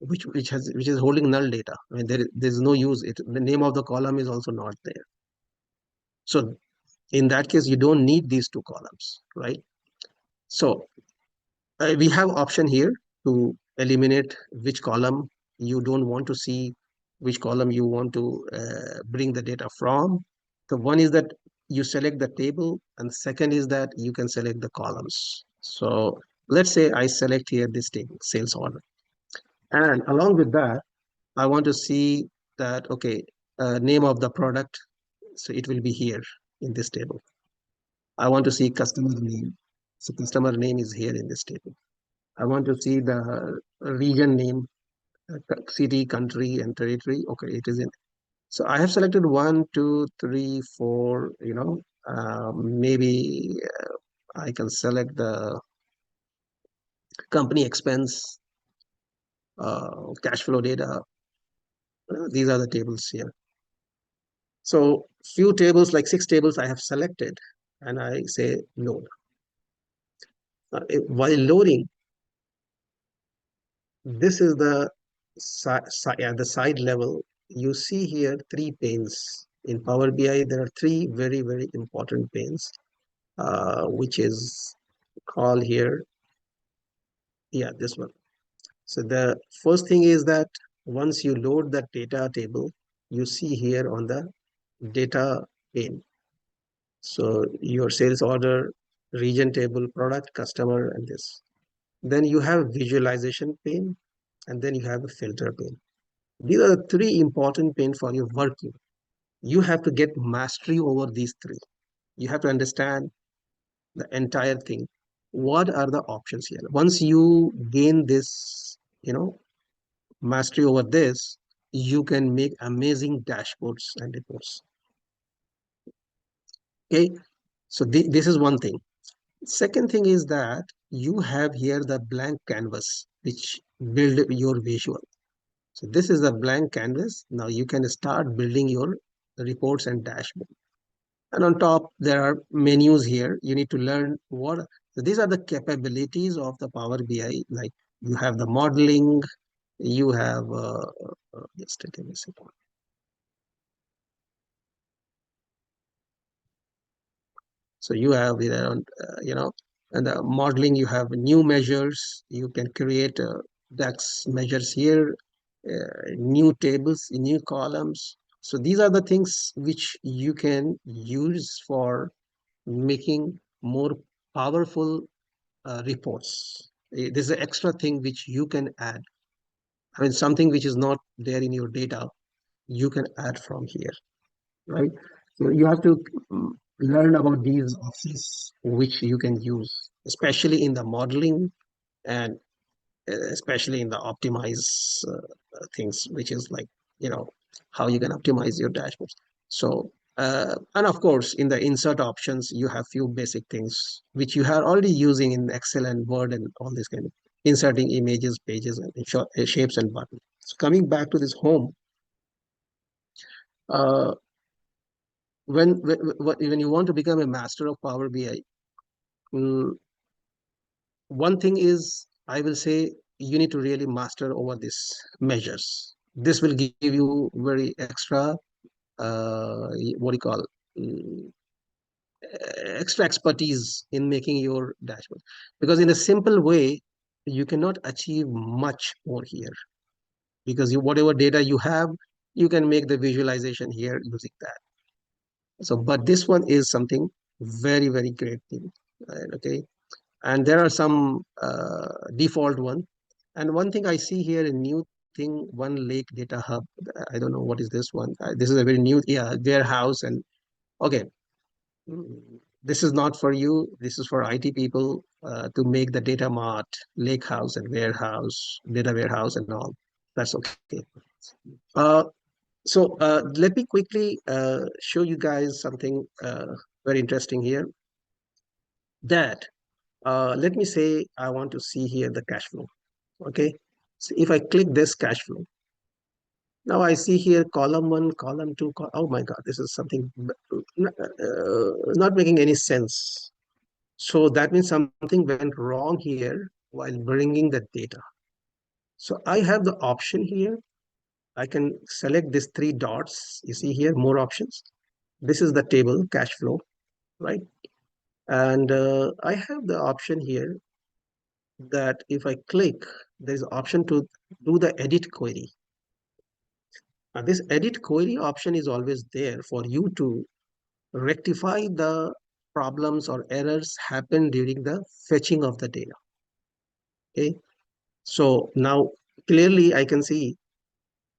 which is holding null data. I mean, there's no use. The name of the column is also not there. So in that case, you don't need these two columns, right? So we have option here to eliminate which column you don't want to see, which column you want to bring the data from. The one is that you select the table, and second is that you can select the columns. So let's say I select here this table, sales order. And along with that, I want to see that, okay, name of the product. So it will be here in this table. I want to see customer name. So customer name is here in this table. I want to see the region name, city, country, and territory. Okay, it is in. So I have selected 1, 2, 3, 4, maybe I can select the company expense, cash flow data. These are the tables here. So few tables, like 6 tables I have selected, and I say load. While loading, this is the the side level. You see here 3 panes. In Power BI, there are 3 very, very important panes, which is called here, yeah, this one. So the first thing is that once you load the data table, you see here on the data pane. So your sales order, region table, product, customer, and this. Then you have visualization pane, and then you have a filter pane. These are the 3 important panes for your working. You have to get mastery over these 3. You have to understand the entire thing. What are the options here? Once you gain this, mastery over this, you can make amazing dashboards and reports. Okay, so this is one thing. Second thing is that you have here the blank canvas, which build your visual. So this is the blank canvas. Now you can start building your reports and dashboard. And on top, there are menus here. You need to learn so these are the capabilities of the Power BI. Like you have the modeling, you have, just give me a second. So you have around, and the modeling, you have new measures. You can create DAX measures here, new tables, new columns. So these are the things which you can use for making more powerful reports. This is an extra thing which you can add. I mean, something which is not there in your data, you can add from here, right? So you have to learn about these options which you can use, especially in the modeling and especially in the optimize things, which is like, how you can optimize your dashboards. So, and of course, in the insert options, you have few basic things which you are already using in Excel and Word and all this kind of inserting images, pages, and shapes and buttons. So coming back to this home, uh, when you want to become a master of Power BI, one thing is, I will say, you need to really master over these measures. This will give you very extra, what do you call, mm, extra expertise in making your dashboard. Because in a simple way, you cannot achieve much more here. Because whatever data you have, you can make the visualization here using that. So, but this one is something very, very great thing. Right? Okay. And there are some default one. And one thing I see here, a new thing, One Lake Data Hub. I don't know what is this one. This is a very new, yeah, warehouse. And okay, this is not for you. This is for IT people to make the data mart, lake house and warehouse, data warehouse and all. That's okay. Uh, so let me quickly show you guys something very interesting here. That let me say I want to see here the cash flow. Okay, so if I click this cash flow, now I see here column one, column two. Oh my God, this is something not making any sense. So that means something went wrong here while bringing the data. So I have the option here. I can select these three dots. You see here, more options. This is the table cash flow, right? And I have the option here that if I click, there's an option to do the edit query. Now, this edit query option is always there for you to rectify the problems or errors happen during the fetching of the data. Okay, so now clearly I can see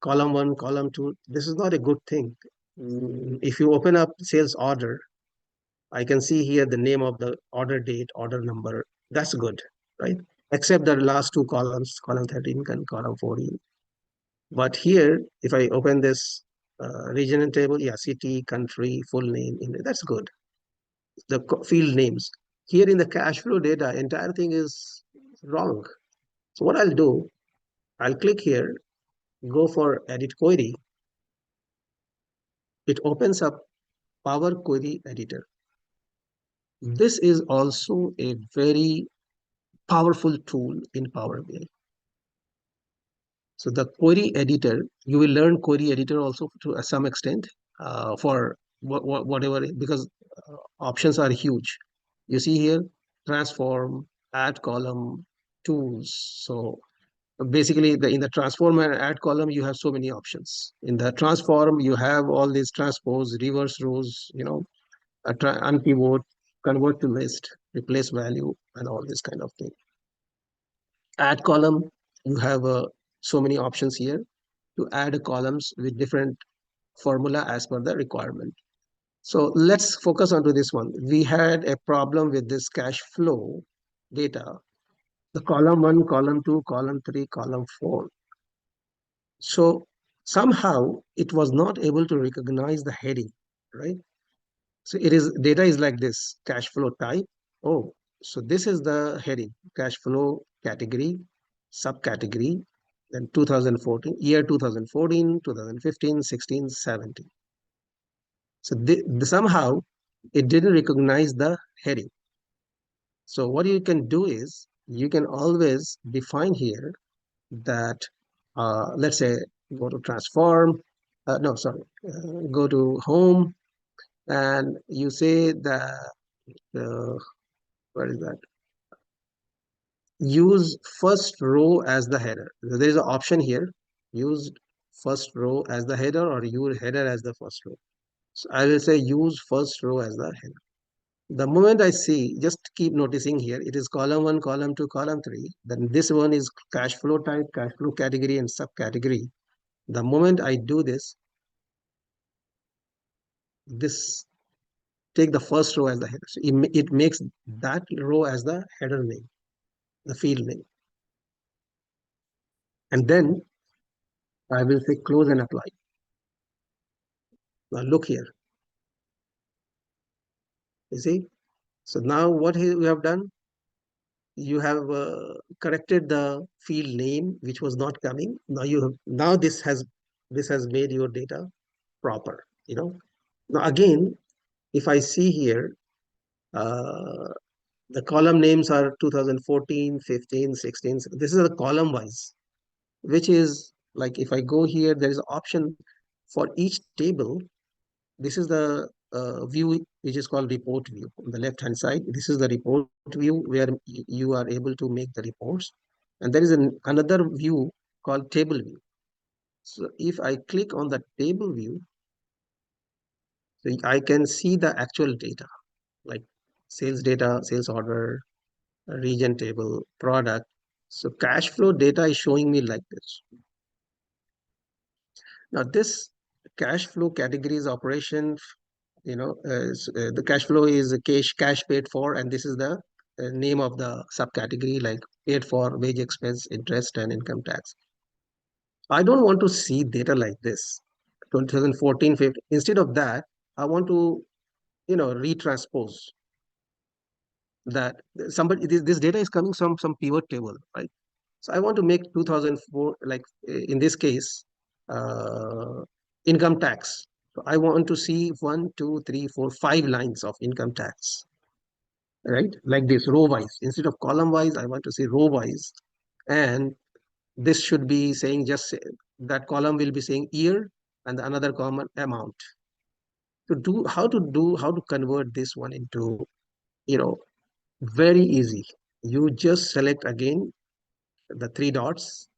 column one, column two. This is not a good thing. If you open up sales order, I can see here the name of the order date, order number. That's good, right? Except the last two columns, column 13 and column 14. But here, if I open this region and table, yeah, city, country, full name, that's good. The field names. Here in the cash flow data, entire thing is wrong. So what I'll do, I'll click here, go for edit query. It opens up Power Query Editor. This is also a very powerful tool in Power BI. So the query editor, you will learn query editor also to some extent for whatever, because options are huge. You see here, transform, add column, tools. So basically in the transform and add column, you have so many options. In the transform, you have all these transpose, reverse rows, unpivot, convert to list, replace value, and all this kind of thing. Add column, you have so many options here to add columns with different formula as per the requirement. So let's focus onto this one. We had a problem with this cash flow data, the column one, column two, column three, column four. So somehow it was not able to recognize the heading, right? So data is like this, cash flow type. Oh, so this is the heading, cash flow category, subcategory, then 2014, year 2014, 2015, 16, 17. So somehow it didn't recognize the heading. So what you can do is you can always define here that, let's say, go to transform, no, sorry, go to home, and you say that, where is that? Use first row as the header. There is an option here, use first row as the header or your header as the first row. So I will say use first row as the header. The moment I see, just keep noticing here, it is column 1, column 2, column 3. Then this one is cash flow type, cash flow category, and subcategory. The moment I do this, take the first row as the header. So it makes that row as the header name, the field name. And then I will say close and apply. Now look here. You see? So now what you have done? You have corrected the field name which was not coming. Now this has made your data proper. Now again, if I see here, uh, the column names are 2014, 15, 16. This is a column wise, which is like if I go here, there is an option for each table. This is the view which is called report view on the left hand side. This is the report view where you are able to make the reports. And there is another view called table view. So if I click on the table view, so I can see the actual data like sales data, sales order, region table, product. So cash flow data is showing me like this. Now this cash flow categories operation, the cash flow is cash paid for, and this is the name of the subcategory like paid for, wage expense, interest, and income tax. I don't want to see data like this, 2014, 15. Instead of that, I want to, retranspose that this data is coming from some pivot table, right? So I want to make 2004, like in this case, income tax. So I want to see 1, 2, 3, 4, 5 lines of income tax, right? Like this, row wise. Instead of column wise, I want to see row wise. And this should be saying that column will be saying year and the another column amount. How to convert this one into, very easy. You just select again the 3 dots,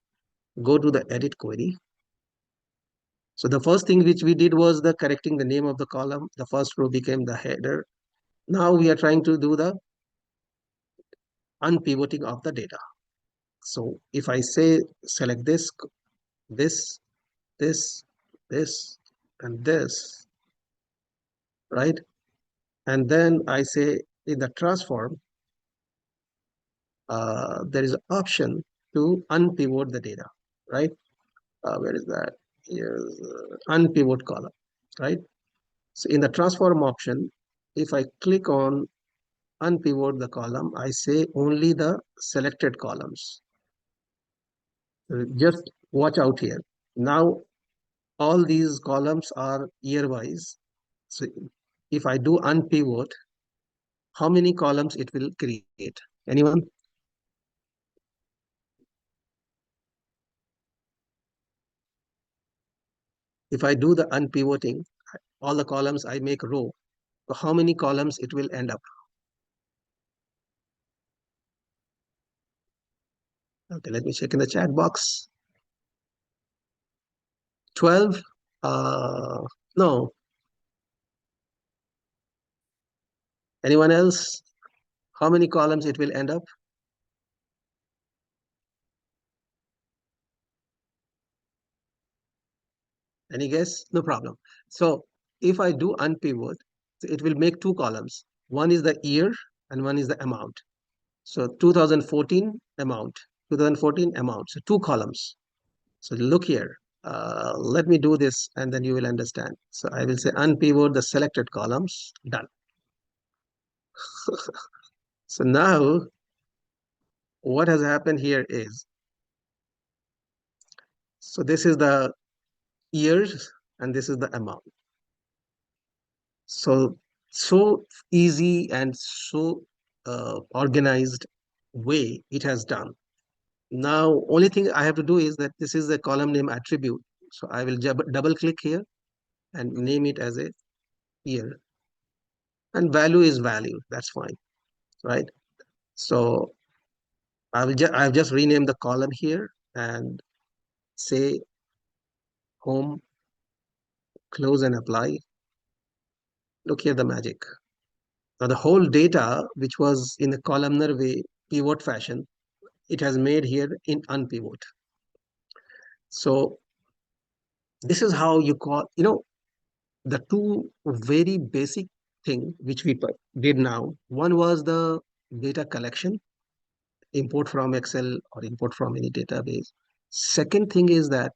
go to the edit query. So the first thing which we did was the correcting the name of the column. The first row became the header. Now we are trying to do the unpivoting of the data. So if I say select this, this, this, this, and this, right? And then I say in the transform, there is an option to unpivot the data, right? Where is that? Here's unpivot column, right? So in the transform option, if I click on unpivot the column, I say only the selected columns. Just watch out here. Now all these columns are year wise. So if I do unpivot, how many columns it will create? Anyone? If I do the unpivoting, all the columns I make row, so how many columns it will end up? Okay, let me check in the chat box. 12? No. Anyone else? How many columns it will end up? Any guess? No problem. So if I do unpivot, it will make 2 columns. One is the year and one is the amount. So 2014 amount, 2014 amount. So 2 columns. So look here. Let me do this and then you will understand. So I will say unpivot the selected columns. Done. So now what has happened here is, so this is the years and this is the amount. So easy and so organized way it has done. Now only thing I have to do is that this is the column name attribute. So I will double click here and name it as a year, and value is value. That's fine, right? So I've just renamed the column here and say home, close and apply. Look here, the magic. Now the whole data, which was in a columnar way, pivot fashion, it has made here in unpivot. So this is how you call, the two very basic thing which we did now. One was the data collection, import from Excel or import from any database. Second thing is that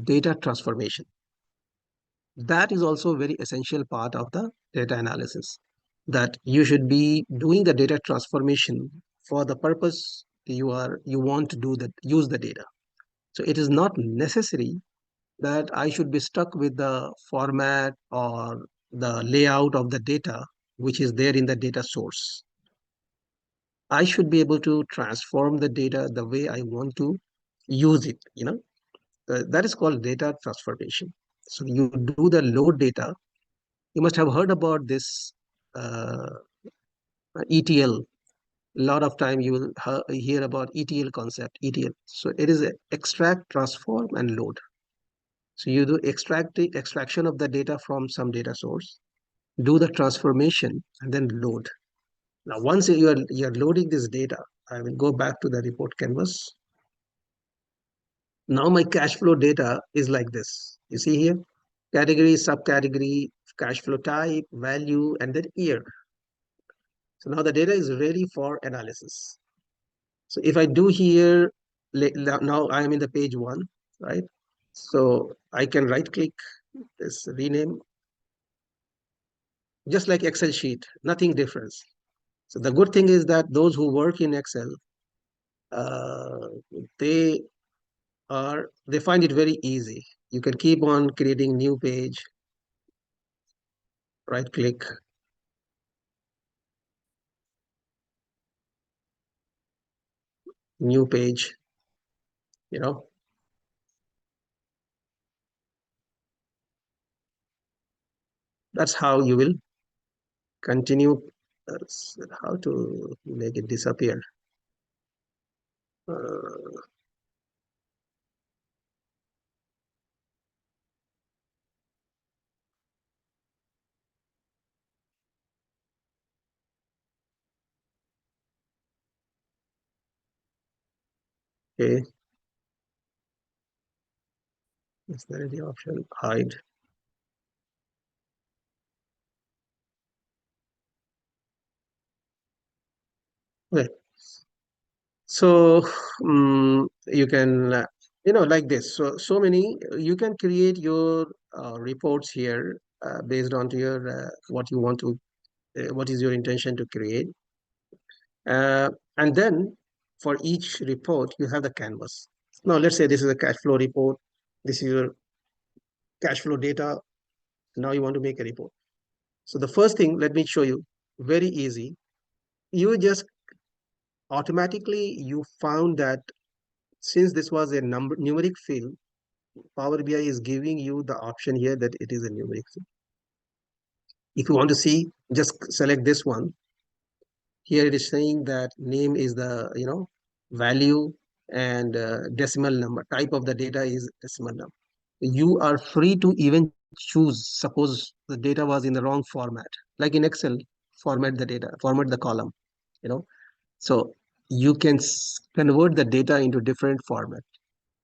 data transformation. That is also a very essential part of the data analysis, that you should be doing the data transformation for the purpose you want to use the data. So it is not necessary that I should be stuck with the format or the layout of the data which is there in the data source. I should be able to transform the data the way I want to use it. That is called data transformation. So you do the load data. You must have heard about this uh, ETL. A lot of time you will hear about ETL concept, ETL. So it is extract, transform, and load. So you do extraction of the data from some data source, do the transformation, and then load. Now, once you're loading this data, I will go back to the report canvas. Now my cash flow data is like this. You see here, category, subcategory, cash flow type, value, and then year. So now the data is ready for analysis. So if I do here, now I am in the page 1, right? So I can right click this, rename, just like Excel sheet, nothing difference. So the good thing is that those who work in Excel, uh, they they find it very easy. You can keep on creating new page, right click, new page, you know. That's how you will continue. How to make it disappear. Uh, okay, is there the option hide? Okay, so you can like this. So many you can create your reports here based on to your what you want to what is your intention to create. And then for each report, you have the canvas. Now, let's say this is a cash flow report. This is your cash flow data. Now you want to make a report. So the first thing, let me show you, very easy. You just automatically, you found that since this was a numeric field, Power BI is giving you the option here that it is a numeric field. If you want to see, just select this one. Here it is saying that name is the value, and decimal number type of the data is decimal number. You are free to even choose, suppose the data was in the wrong format, like in Excel, format the data, format the column, you know so you can convert the data into different format.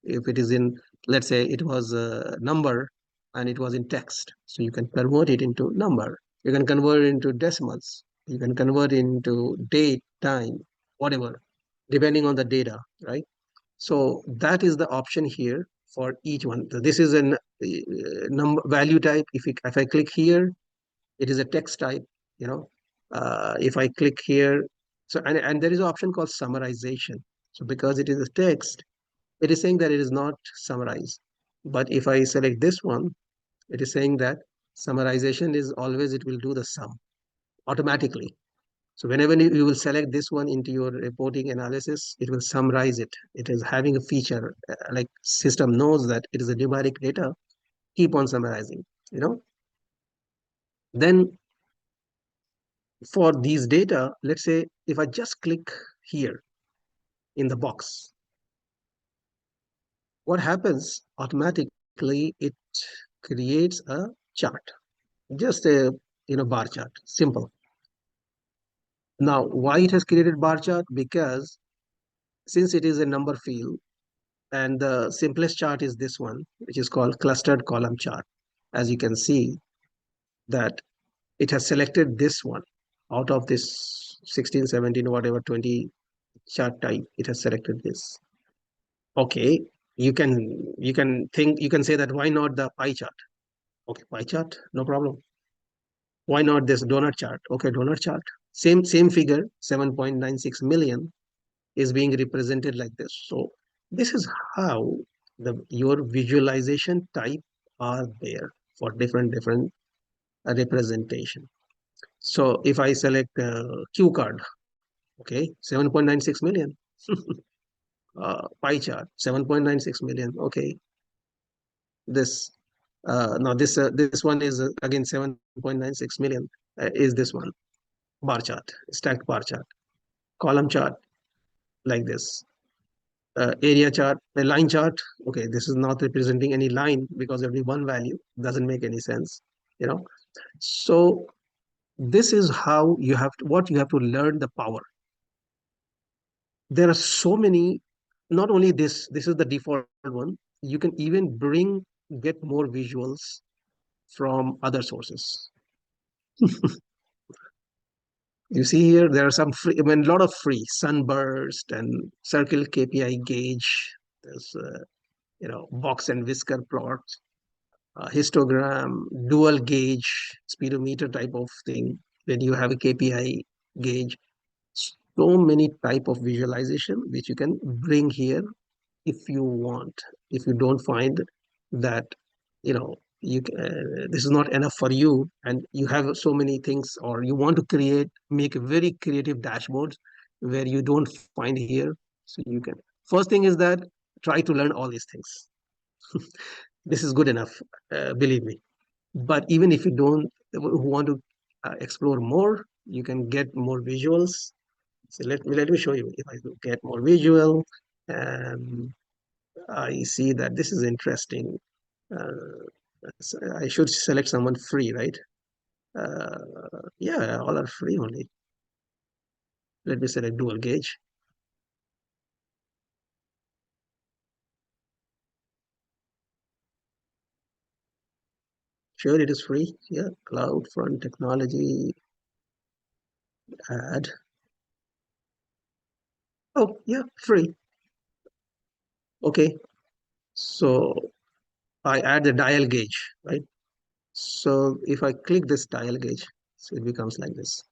If it is in, let's say it was a number and it was in text, so you can convert it into number, you can convert it into decimals, you can convert into date, time, whatever, depending on the data, right? So that is the option here for each one. So this is a number value type. If I click here, it is a text type, you know if I click here, so and there is an option called summarization. So because it is a text, it is saying that it is not summarized. But if I select this one, it is saying that summarization is always, it will do the sum automatically. So whenever you will select this one into your reporting analysis, it will summarize it. It is having a feature like system knows that it is a numeric data, keep on summarizing, Then for these data, let's say if I just click here in the box, what happens automatically basically it creates a chart, just a bar chart, simple. Now, why it has created bar chart? Because since it is a number field, and the simplest chart is this one, which is called clustered column chart. As you can see that it has selected this one out of this 16, 17, whatever 20 chart type, it has selected this. Okay, you can think, you can say that why not the pie chart? Okay, pie chart, no problem. Why not this donut chart? Okay, donut chart. Same figure, 7.96 million is being represented like this. So this is how your visualization type are there for different representation. So if I select Q card, okay, 7.96 million. Pie chart, 7.96 million. Okay, this now this one is again 7.96 million. Is this one bar chart, stacked bar chart, column chart like this, area chart, a line chart. Okay, this is not representing any line because only one value, doesn't make any sense, you know. So this is how you have to, what you have to learn the power. There are so many, not only this is the default one, you can even get more visuals from other sources. You see here, there are some free, I mean, a lot of free sunburst and circle KPI gauge. There's, box and whisker plots, histogram, dual gauge, speedometer type of thing. When you have a KPI gauge, so many type of visualization which you can bring here if you want. If you don't find that, this is not enough for you, and you have so many things, or you want to make a very creative dashboards where you don't find here, so you can. First thing is that try to learn all these things. This is good enough, believe me. But even if you don't who want to explore more, you can get more visuals. So let me show you. If I get more visual, um, I see that this is interesting. So I should select someone free, right? Yeah, all are free only. Let me select dual gauge. Sure, it is free. Yeah, cloud front technology, add. Oh, yeah, free. Okay, so I add the dial gauge, right? So if I click this dial gauge, so it becomes like this,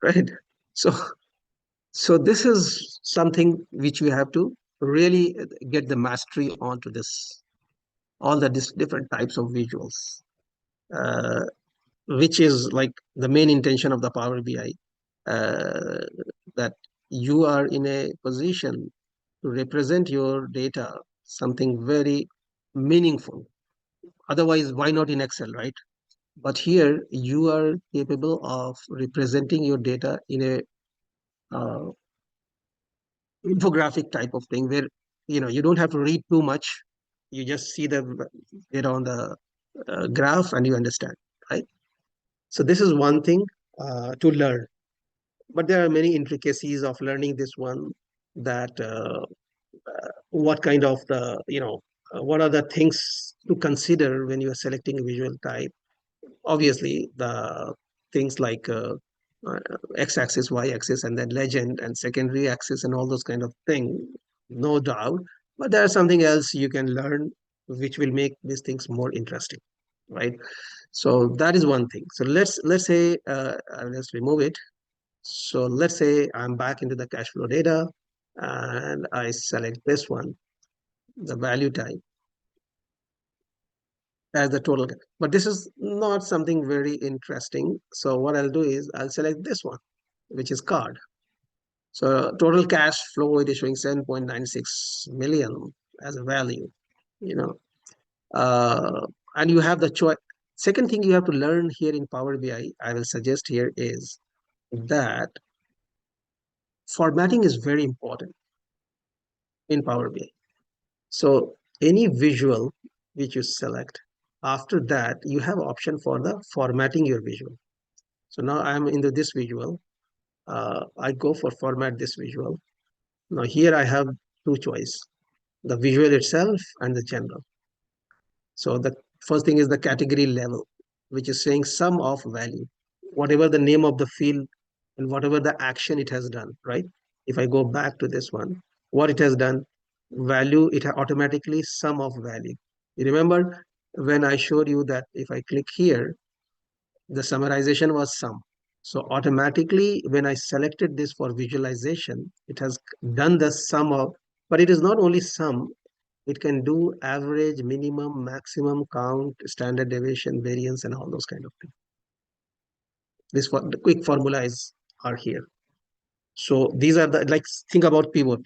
right? So this is something which we have to really get the mastery onto this, all the different types of visuals, uh, which is like the main intention of the Power BI, that you are in a position to represent your data something very meaningful. Otherwise, why not in Excel, right? But here you are capable of representing your data in a uh, infographic type of thing where you don't have to read too much. You just see the data on the graph and you understand, right? So this is one thing to learn, but there are many intricacies of learning this one, that what kind of what are the things to consider when you are selecting a visual type. Obviously the things like uh, x-axis, y-axis, and then legend and secondary axis and all those kind of thing, no doubt. But there's something else you can learn which will make these things more interesting, right? So that is one thing. So let's say let's remove it. So let's say I'm back into the cash flow data and I select this one, the value type, as the total. But this is not something very interesting. So what I'll do is I'll select this one, which is card. So total cash flow, it is showing 7.96 million as a value, you know. And you have the choice. Second thing you have to learn here in Power BI, I will suggest here, is that formatting is very important in Power BI. So any visual which you select, after that you have option for the formatting your visual. So now I'm into this visual. I go for format this visual. Now here I have two choice, the visual itself and the general. So the first thing is the category level, which is saying sum of value, whatever the name of the field and whatever the action it has done, right? If I go back to this one, what it has done, value, it automatically sum of value. You remember when I showed you that if I click here, the summarization was sum. So automatically, when I selected this for visualization, it has done the sum of, but it is not only sum, it can do average, minimum, maximum, count, standard deviation, variance, and all those kind of things. This for the quick formulas are here. So these are the, like, think about pivot.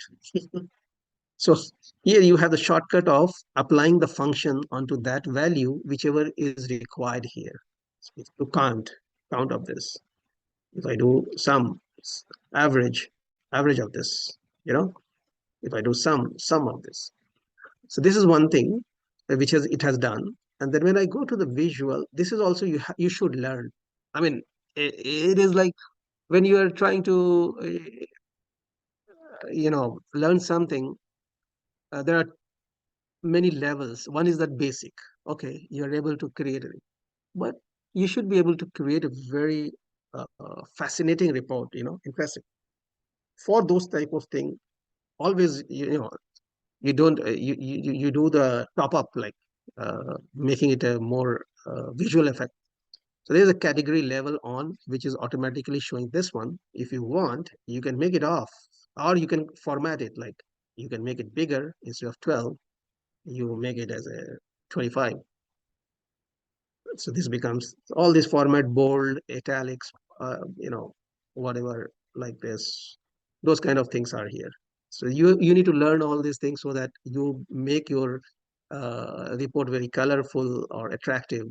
So here you have the shortcut of applying the function onto that value, whichever is required here. So to count of this. If I do sum, average, average of this, you know, if I do sum of this. So this is one thing which has it has done. And then when I go to the visual, this is also you should learn. I mean, it is like when you are trying to learn something, there are many levels. One is that basic. Okay, you're able to create it, but you should be able to create a very fascinating report. Impressive. For those type of thing, always you don't you do the top up, like making it a more visual effect. So there's a category level on which is automatically showing this one. If you want, you can make it off, or you can format it, like you can make it bigger. Instead of 12, you make it as a 25. So this becomes all this format, bold, italics, whatever, like this, those kind of things are here. So you need to learn all these things so that you make your report very colorful or attractive.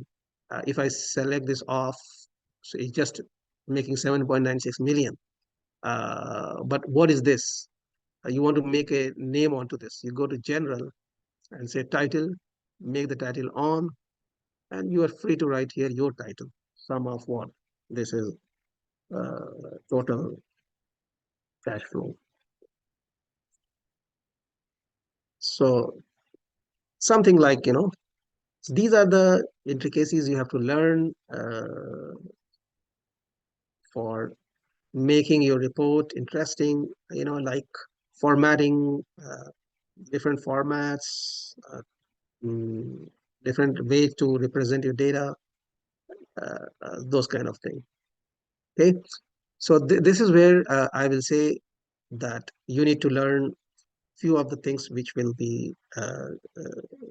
If I select this off, so it's just making 7.96 million. But what is this? You want to make a name onto this. You go to general and say title, make the title on, and you are free to write here your title. Sum of what? This is uh, total cash flow. So something like, these are the intricacies you have to learn for making your report interesting, like formatting, different formats, mm, different ways to represent your data, those kind of things. Okay, so this is where I will say that you need to learn few of the things which will be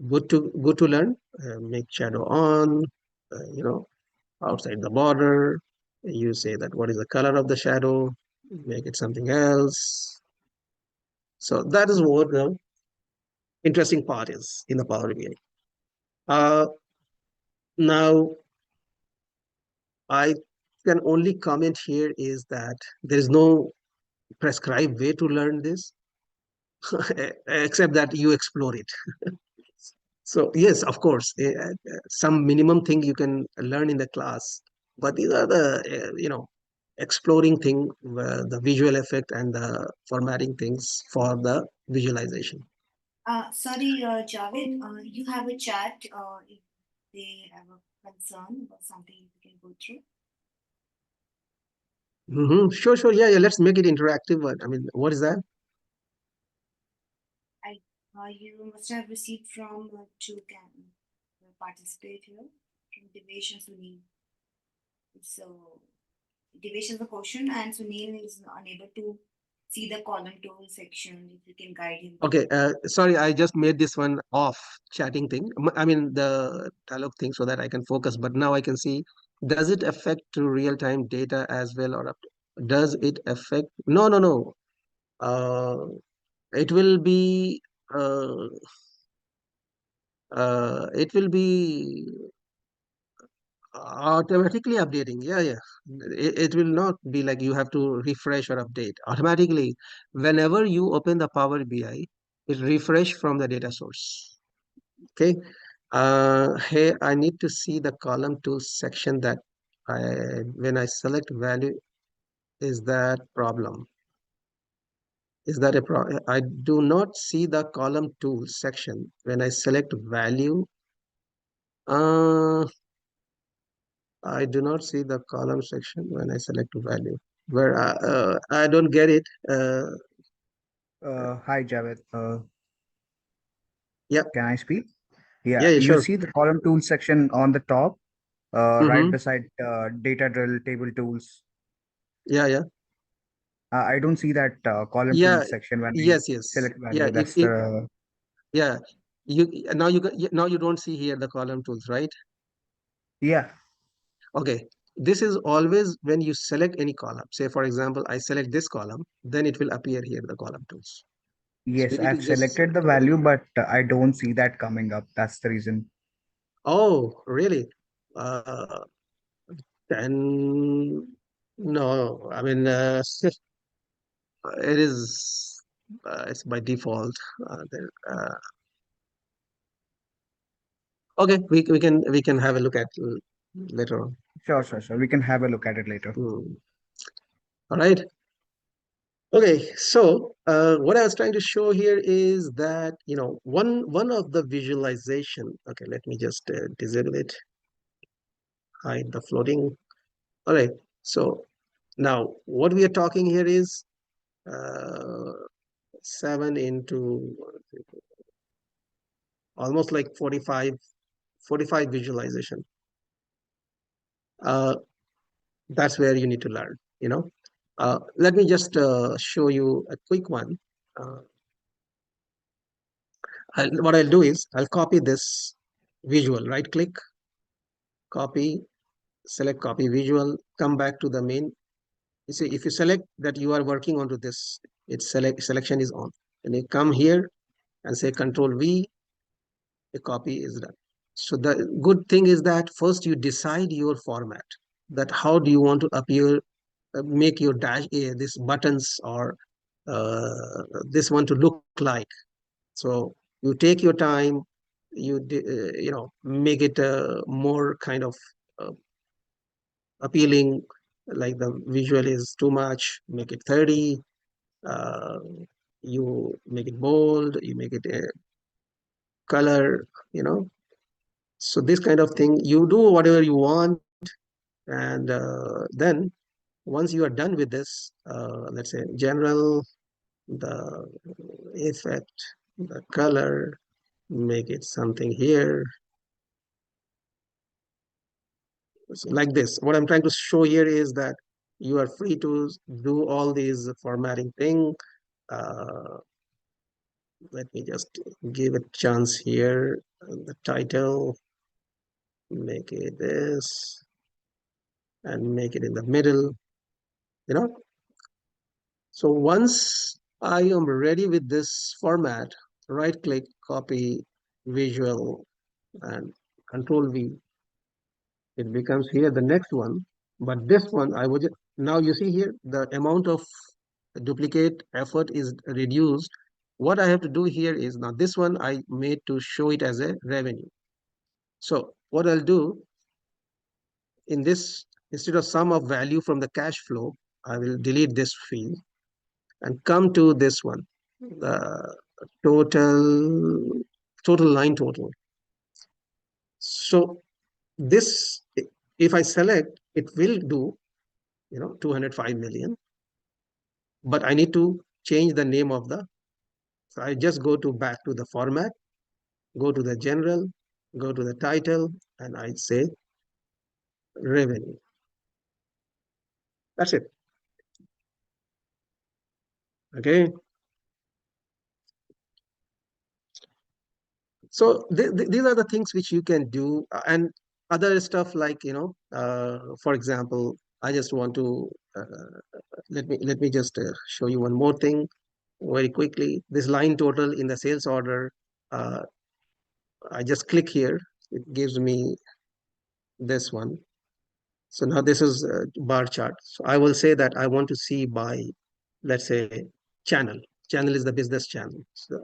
good to learn. Make shadow on, outside the border. You say that what is the color of the shadow, make it something else. So that is what the interesting part is in the Power BI. Now, I can only comment here is that there is no prescribed way to learn this, except that you explore it. So yes, of course, some minimum thing you can learn in the class, but these are the exploring thing, the visual effect and the formatting things for the visualization. Sorry, Javed, you have a chat. If they have a concern or something, you can go through. Sure, yeah. Let's make it interactive. I mean, what is that? You must have received from two can participate here from Devesh and Sunil. So Devesh is the question, and Sunil is unable to see the column tool section. If you can guide him. Okay, sorry, I just made this one off chatting thing. I mean the dialogue thing so that I can focus. But now I can see, does it affect to real-time data as well, or does it affect? No, no, no. It will be uh, it will be automatically updating. Yeah. It will not be like you have to refresh or update automatically. Whenever you open the Power BI, it refresh from the data source. Okay. Hey, I need to see the column tools section that when I select value, is that problem? Is that a problem? I do not see the column tools section when I select value. I do not see the column section when I select value. Where I don't get it. Hi, Javed. Yeah, Can I speak? yeah, Yeah, yeah, you sure. see the column tool section on the top, right Mm-hmm. beside data drill, table tools. Yeah, yeah, I don't see that column tool yeah. section when we Yes, yes. select Yeah, value. That's the yeah, you now now you don't see here the column tools, right? yeah. Okay. This is always when you select any column. Say, for example, I select this column, then it will appear here the column tools. So you Yes, need to I've just selected the value, but I don't see that coming up. That's the reason. oh, really? Uh, then no, I mean, it is it's by default. There, okay, we can have a look at later on. Sure, sure, sure. We can have a look at it later. Hmm. All right. Okay, so what I was trying to show here is that one of the visualization. Okay, let me just disable it, hide the floating. All right, so now what we are talking here is uh, 7 into almost like 45 visualization. Uh, that's where you need to learn. Let me just show you a quick one. Uh, what I'll do is I'll copy this visual, right click, copy, select copy visual, come back to the main. You see, if you select that you are working onto this, its selection is on. And you come here and say Control V, the copy is done. So the good thing is that first you decide your format, that how do you want to appear, make your dash, this buttons or this one to look like. So you take your time, make it more kind of uh, appealing, like the visual is too much, make it 30, uh, you make it bold, you make it a color, so this kind of thing, you do whatever you want. And then once you are done with this, let's say general, the effect, the color, make it something here. So like this, what I'm trying to show here is that you are free to do all these formatting thing. uh, Let me just give a chance here. The title, make it this, and make it in the middle, you know. So once I am ready with this format, right click, copy, visual, and Control V, it becomes here the next one. But this one, now you see here, the amount of duplicate effort is reduced. What I have to do here is, now this one I made to show it as a revenue. So what I'll do in this, instead of sum of value from the cash flow, I will delete this field and come to this one, the total line total. So this, if I select, it will do 205 million, but I need to change the name of the. So I just go to back to the format, go to the general, go to the title, and I say revenue. That's it. Okay. So these are the things which you can do, and other stuff like, for example, I just want to let me just show you one more thing very quickly. This line total in the sales order, uh, I just click here, it gives me this one. So now this is a bar chart. So I will say that I want to see by, let's say, channel. Channel is the business channel. So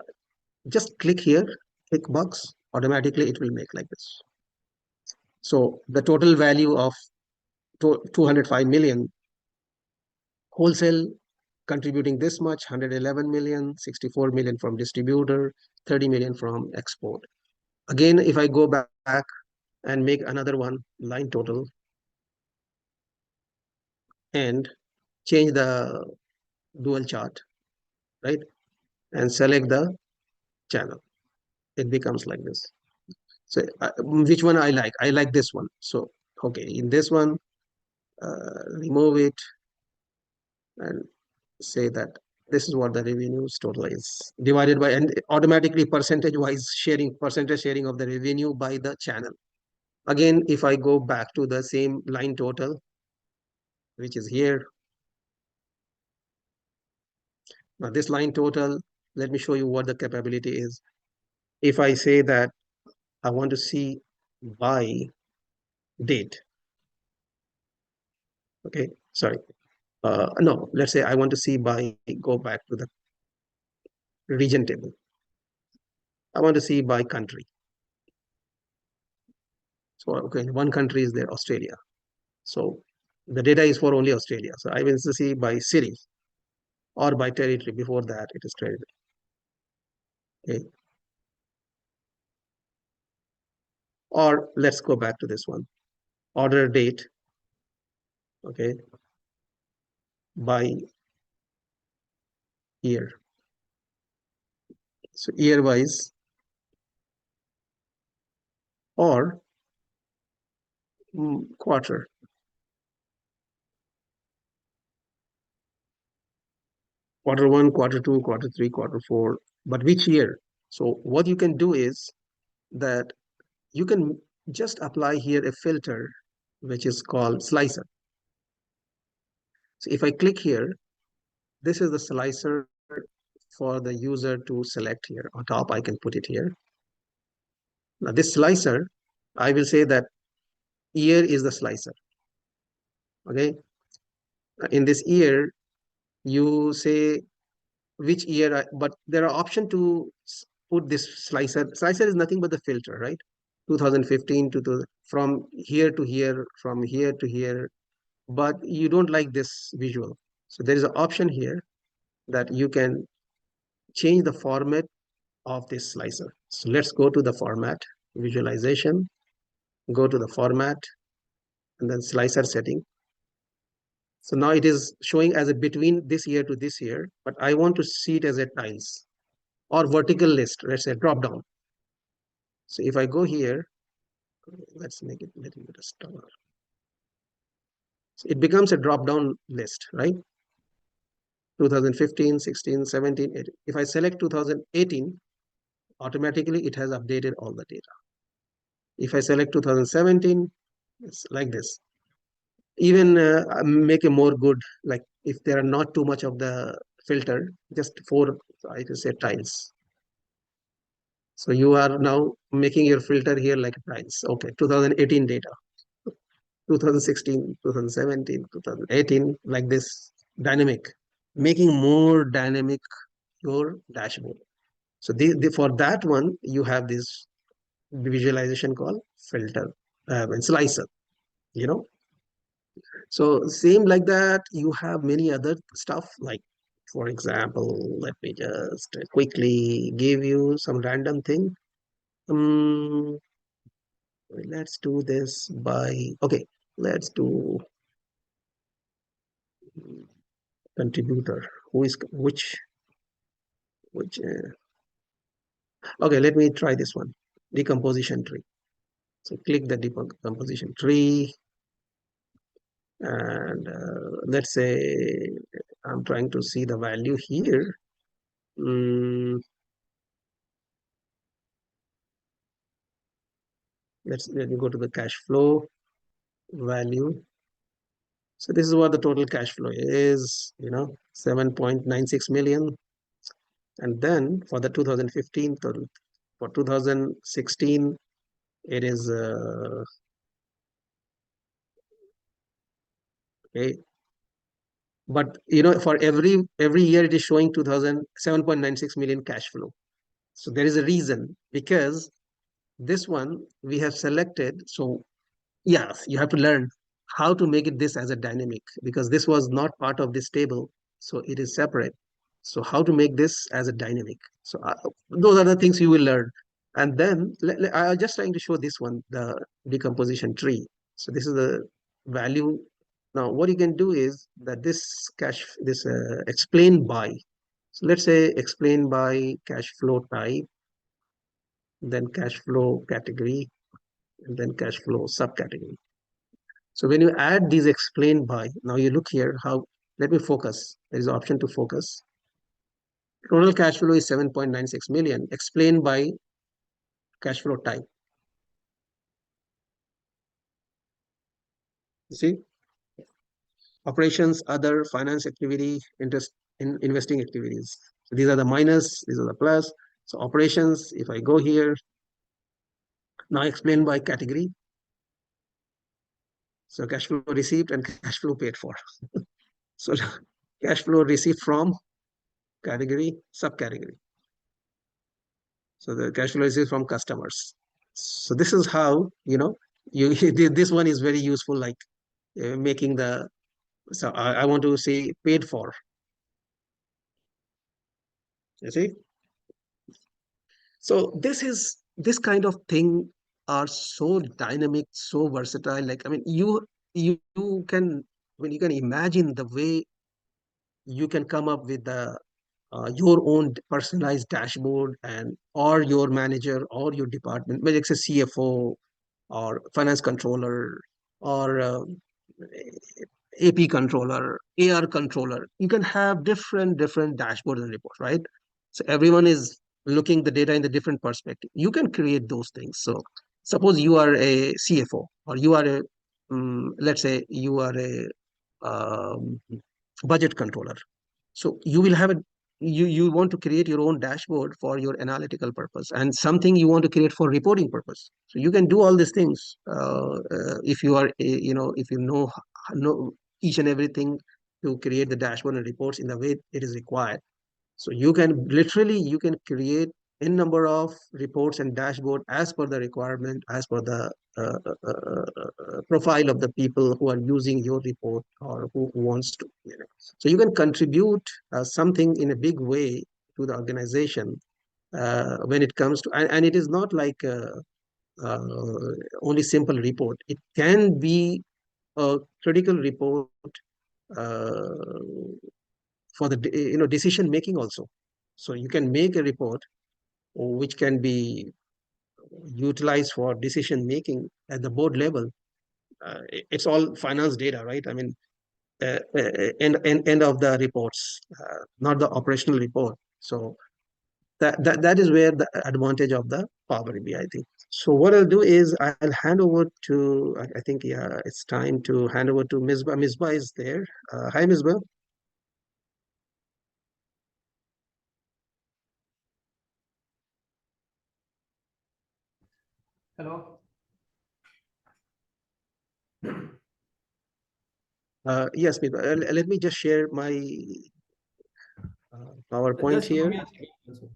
just click here, click box, automatically it will make like this. So the total value of 205 million, wholesale contributing this much, 111 million, 64 million from distributor, 30 million from export. Again, if I go back and make another one, line total, and change the dual chart, right? And select the channel, it becomes like this. So which one I like? I like this one. So, okay, in this one, remove it and say that this is what the revenues total is divided by, and automatically percentage sharing of the revenue by the channel. Again, if I go back to the same line total, which is here. Now this line total, let me show you what the capability is. If I say that I want to see by date, okay, sorry. No, let's say I want to see by, go back to the region table. I want to see by country. So, okay, one country is there, Australia. So the data is for only Australia. So I will see by city or by territory. Before that, it is territory. Okay. Or let's go back to this one. Order date. Okay. By year. So year wise, or quarter. Quarter 1, quarter 2, quarter 3, quarter 4. But which year? So what you can do is that you can just apply here a filter, which is called slicer. So if I click here, this is the slicer for the user to select here. On top, I can put it here. Now this slicer, I will say that year is the slicer. Okay. In this year, you say which year, but there are options to put this slicer. Slicer is nothing but the filter, right? 2015 to from here to here, from here to here, but you don't like this visual. So there is an option here that you can change the format of this slicer. So let's go to the format, visualization, go to the format, and then slicer setting. So now it is showing as a between this year to this year, but I want to see it as a tiles or vertical list, let's say drop down. So if I go here, let's make it a little bit smaller. So it becomes a drop down list, right? 2015, 16, 17, 18. If I select 2018, automatically it has updated all the data. If I select 2017, it's like this. Even make a more good, like if there are not too much of the filter, just 4, I can say tiles. So you are now making your filter here like tiles. Okay, 2018 data, 2016, 2017, 2018, like this, dynamic, making more dynamic your dashboard. So for that one, you have this visualization called filter and slicer, you know. So same like that, you have many other stuff like, for example, let me just quickly give you some random thing. Let's do this by, okay, let's do contributor. Who is which? Okay, let me try this one, decomposition tree. So click the decomposition tree, and let's say I'm trying to see the value here. Let me go to the cash flow value. So this is what the total cash flow is, 7.96 million. And then for the 2015 total, for 2016, it is okay. But for every year it is showing 7.96 million cash flow. So there is a reason, because this one we have selected. So yes, you have to learn how to make it this as a dynamic, because this was not part of this table, so it is separate. So how to make this as a dynamic? So those are the things you will learn. And then I'm just trying to show this one, the decomposition tree. So this is the value. Now what you can do is that this explain by. So let's say explain by cash flow type, then cash flow category, and then cash flow subcategory. So when you add these explained by, now you look here how, let me focus. There is an option to focus. Total cash flow is 7.96 million, explained by cash flow type. You see? Operations, other, finance activity, interest in investing activities. So these are the minus, these are the plus. So operations, if I go here, now explained by category. So cash flow received and cash flow paid for. So cash flow received from category, subcategory. So the cash flow received from customers. So this is how, you this one is very useful, like making the, so I want to say paid for. You see? So this kind of thing are so dynamic, so versatile. Like, I mean, you can, when you can imagine the way you can come up with the your own personalized dashboard, and or your manager or your department, whether it's a CFO or finance controller or AP controller, AR controller. You can have different dashboards and reports, right? So everyone is looking the data in the different perspective. You can create those things. So suppose you are a CFO, or you are a let's say you are a um, budget controller. So you will have a, you want to create your own dashboard for your analytical purpose, and something you want to create for reporting purpose. So you can do all these things if you are if you know each and everything to create the dashboard and reports in the way it is required. So you can literally, you can create n number of reports and dashboard as per the requirement, as per the profile of the people who are using your report, or who wants to. So you can contribute something in a big way to the organization when it comes to, and it is not like uh, only simple report. It can be a critical report uh, for the decision making also. So you can make a report which can be utilized for decision making at the board level. It's all finance data, right? I mean, end of the reports, not the operational report. So that is where the advantage of the Power BI, I think. So what I'll do is I'll hand over to, I think, yeah, it's time to hand over to Misbah. Misbah is there. Hi, Misbah. Hello. Yes, Misbah. Let me just share my PowerPoint Just give here. me a second also.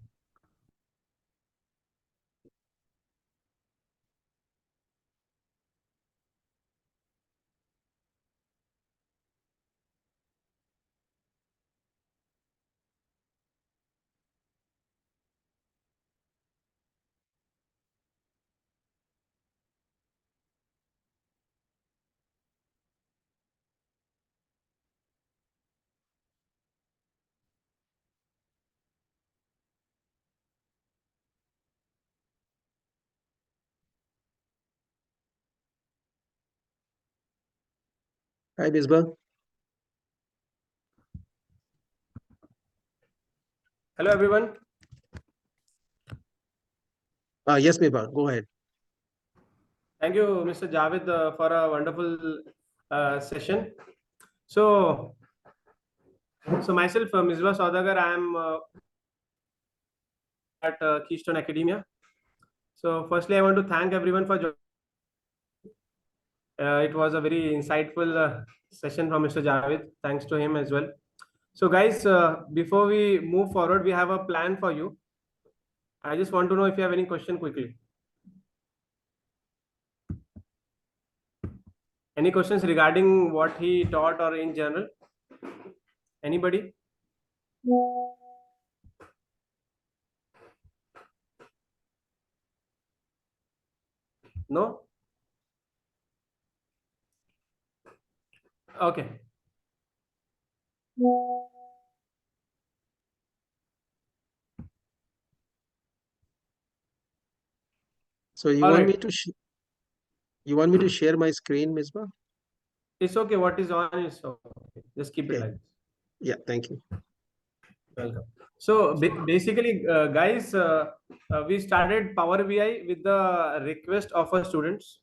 Hi, Misbah. Hello, everyone. Yes, Misbah, go ahead. Thank you, Mr. Javed, for a wonderful session. So myself, Misbah Saudagar, I am at Keystone Academia. So firstly, I want to thank everyone for joining. It was a very insightful session from Mr. Javed. Thanks to him as well. So guys, before we move forward, we have a plan for you. I just want to know if you have any question quickly. Any questions regarding what he taught or in general? Anybody? No? Okay. So you All want me right. to you want me to share my screen, Misbah? It's okay. What is on is okay. Just keep it Okay. like this. Yeah, thank you. Welcome. So basically, guys, we started Power BI with the request of our students.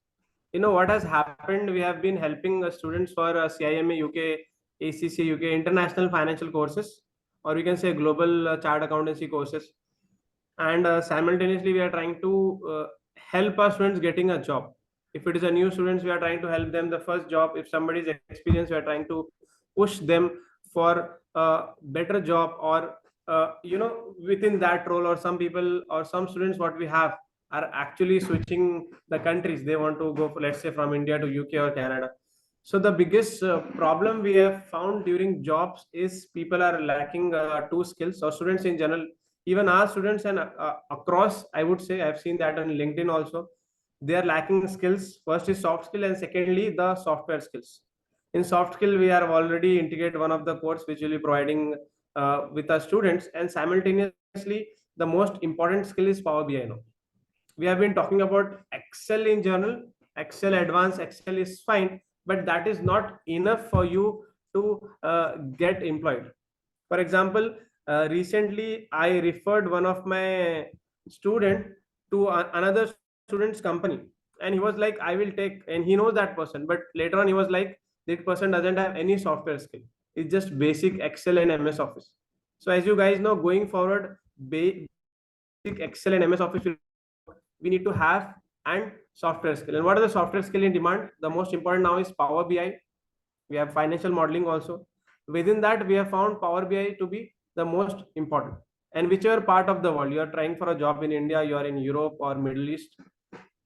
You know what has happened? We have been helping students for CIMA UK, ACC UK, international financial courses, or we can say global chart accountancy courses. And simultaneously, we are trying to help our students getting a job. If it is a new students, we are trying to help them the first job. If somebody is experienced, we are trying to push them for a better job, or within that role, or some people or some students what we have are actually switching the countries. They want to go for, let's say, from India to UK or Canada. So the biggest problem we have found during jobs is people are lacking two skills, or students in general, even our students, and across, I would say, I've seen that on LinkedIn also, they are lacking skills. First is soft skill, and secondly the software skills. In soft skill, we have already integrated one of the course which will be providing with our students, and simultaneously the most important skill is Power BI now. We have been talking about Excel in general. Excel advanced, Excel is fine, but that is not enough for you to get employed. For example, recently I referred one of my student to another student's company, and he was like, I will take, and he knows that person, but later on he was like, this person doesn't have any software skill. It's just basic Excel and MS Office. So as you guys know, going forward, basic Excel and MS Office we need to have, and software skill. And what are the software skill in demand? The most important now is Power BI. We have financial modeling also. Within that, we have found Power BI to be the most important. And whichever part of the world you are trying for a job, in India, you are in Europe or Middle East,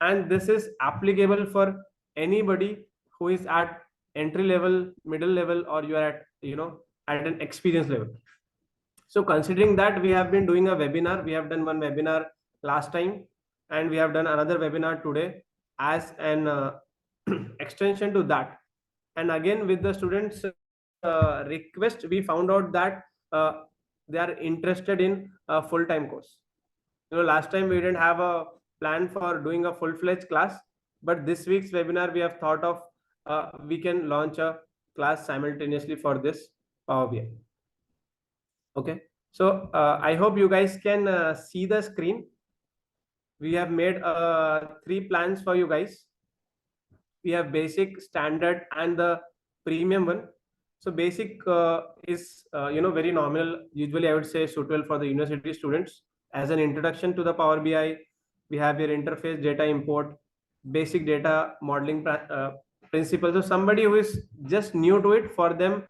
and this is applicable for anybody who is at entry level, middle level, or you are at at an experience level. So considering that, we have been doing a webinar. We have done one webinar last time, and we have done another webinar today as an extension to that. And again, with the students request, we found out that they are interested in a full-time course. Last time we didn't have a plan for doing a full-fledged class, but this week's webinar we have thought of we can launch a class simultaneously for this Power BI. Okay, so I hope you guys can see the screen. We have made 3 plans for you guys. We have basic, standard, and the premium one. So basic is very nominal. Usually I would say suitable for the university students. As an introduction to the Power BI, we have your interface, data import, basic data modeling principles. So somebody who is just new to it, for them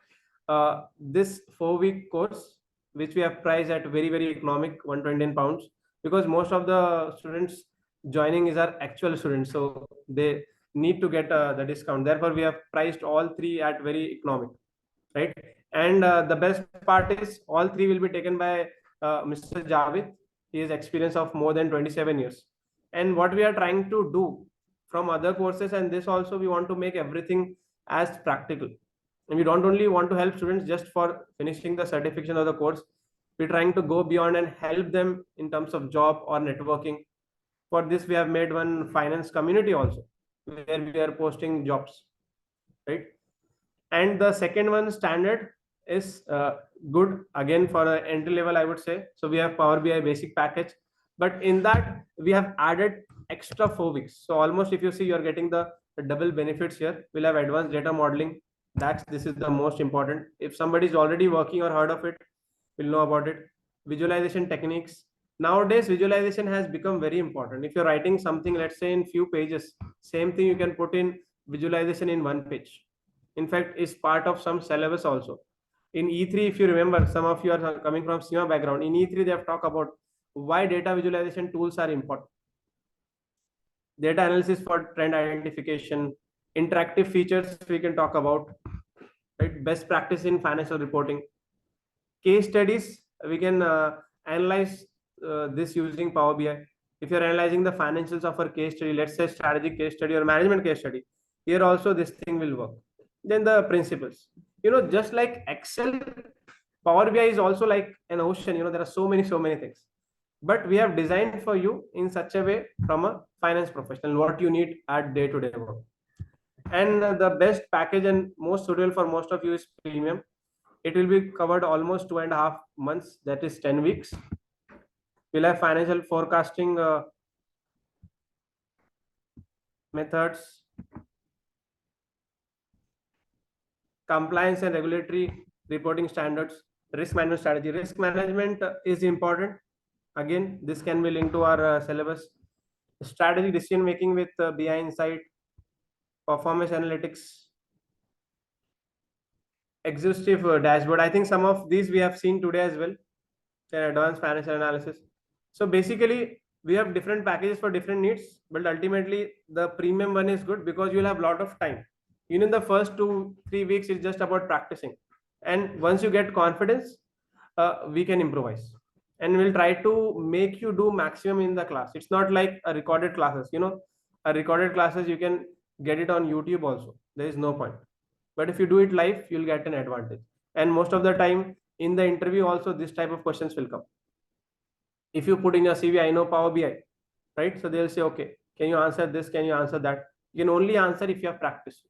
this 4-week course, which we have priced at very, very economic, £120, because most of the students joining is our actual students, so they need to get the discount. Therefore we have priced all 3 at very economic, right? And the best part is all 3 will be taken by Mr. Javed. He has experience of more than 27 years. And what we are trying to do from other courses, and this also, we want to make everything as practical. And we don't only want to help students just for finishing the certification of the course. We're trying to go beyond and help them in terms of job or networking. For this, we have made one finance community also, where we are posting jobs, right? And the second one, standard, is good again for an entry level, I would say. So we have Power BI basic package, but in that we have added extra 4 weeks. So almost, if you see, you're getting the double benefits here. We'll have advanced data modeling. This is the most important. If somebody is already working or heard of it, will know about it. Visualization techniques. Nowadays, visualization has become very important. If you're writing something, let's say in few pages, same thing you can put in visualization in 1 page. In fact, is part of some syllabus also. In E3, if you remember, some of you are coming from SEMA background. In E3, they have talked about why data visualization tools are important. Data analysis for trend identification, Interactive features we can talk about, right? Best practice in financial reporting. Case studies, we can analyze this using Power BI. If you're analyzing the financials of a case study, let's say strategic case study or management case study, here also this thing will work. Then the principles, just like Excel, Power BI is also like an ocean. There are so many things, but we have designed for you in such a way from a finance professional what you need at day-to-day work. And the best package and most suitable for most of you is premium. It will be covered almost 2.5 months, that is 10 weeks. We'll have financial forecasting methods, compliance and regulatory reporting standards, risk management strategy. Risk management is important. Again, this can be linked to our syllabus. Strategy decision making with BI Insight, performance analytics, exhaustive dashboard. I think some of these we have seen today as well. Advanced financial analysis. So basically, we have different packages for different needs, but ultimately the premium one is good because you'll have a lot of time. The first 2-3 weeks is just about practicing, and once you get confidence, we can improvise, and we'll try to make you do maximum in the class. It's not like a recorded classes. A recorded classes you can get it on YouTube also. There is no point. But if you do it live, you'll get an advantage. And most of the time in the interview also, this type of questions will come. If you put in your CV, I know Power BI, right? So they'll say, okay, can you answer this? Can you answer that? You can only answer if you have practiced.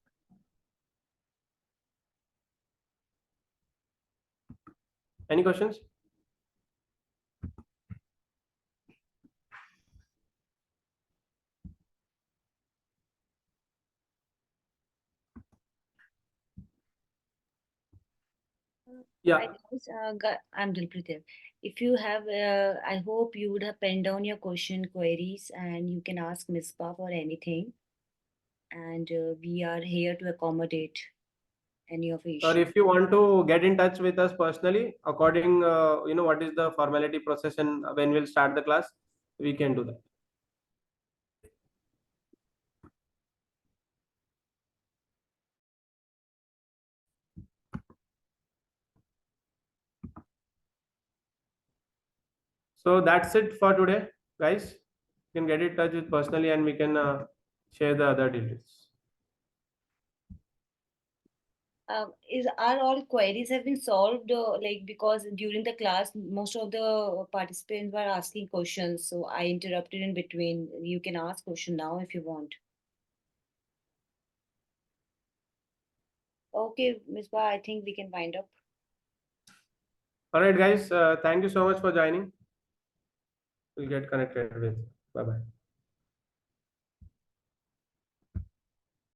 Any questions? Yeah. I'm Dilpreet here. If you have, I hope you would have penned down your question queries and you can ask Mispa for anything. And we are here to accommodate any of your Or issues. if you want to get in touch with us personally, according, what is the formality process and when we'll start the class, we can do that. So that's it for today, guys. You can get in touch with personally and we can share the other details. Are all queries have been solved? Like, because during the class, most of the participants were asking questions, so I interrupted in between. You can ask question now if you want. Okay, Mispa, I think we can wind up. All right, guys. Thank you so much for joining. We'll get connected with. Bye bye.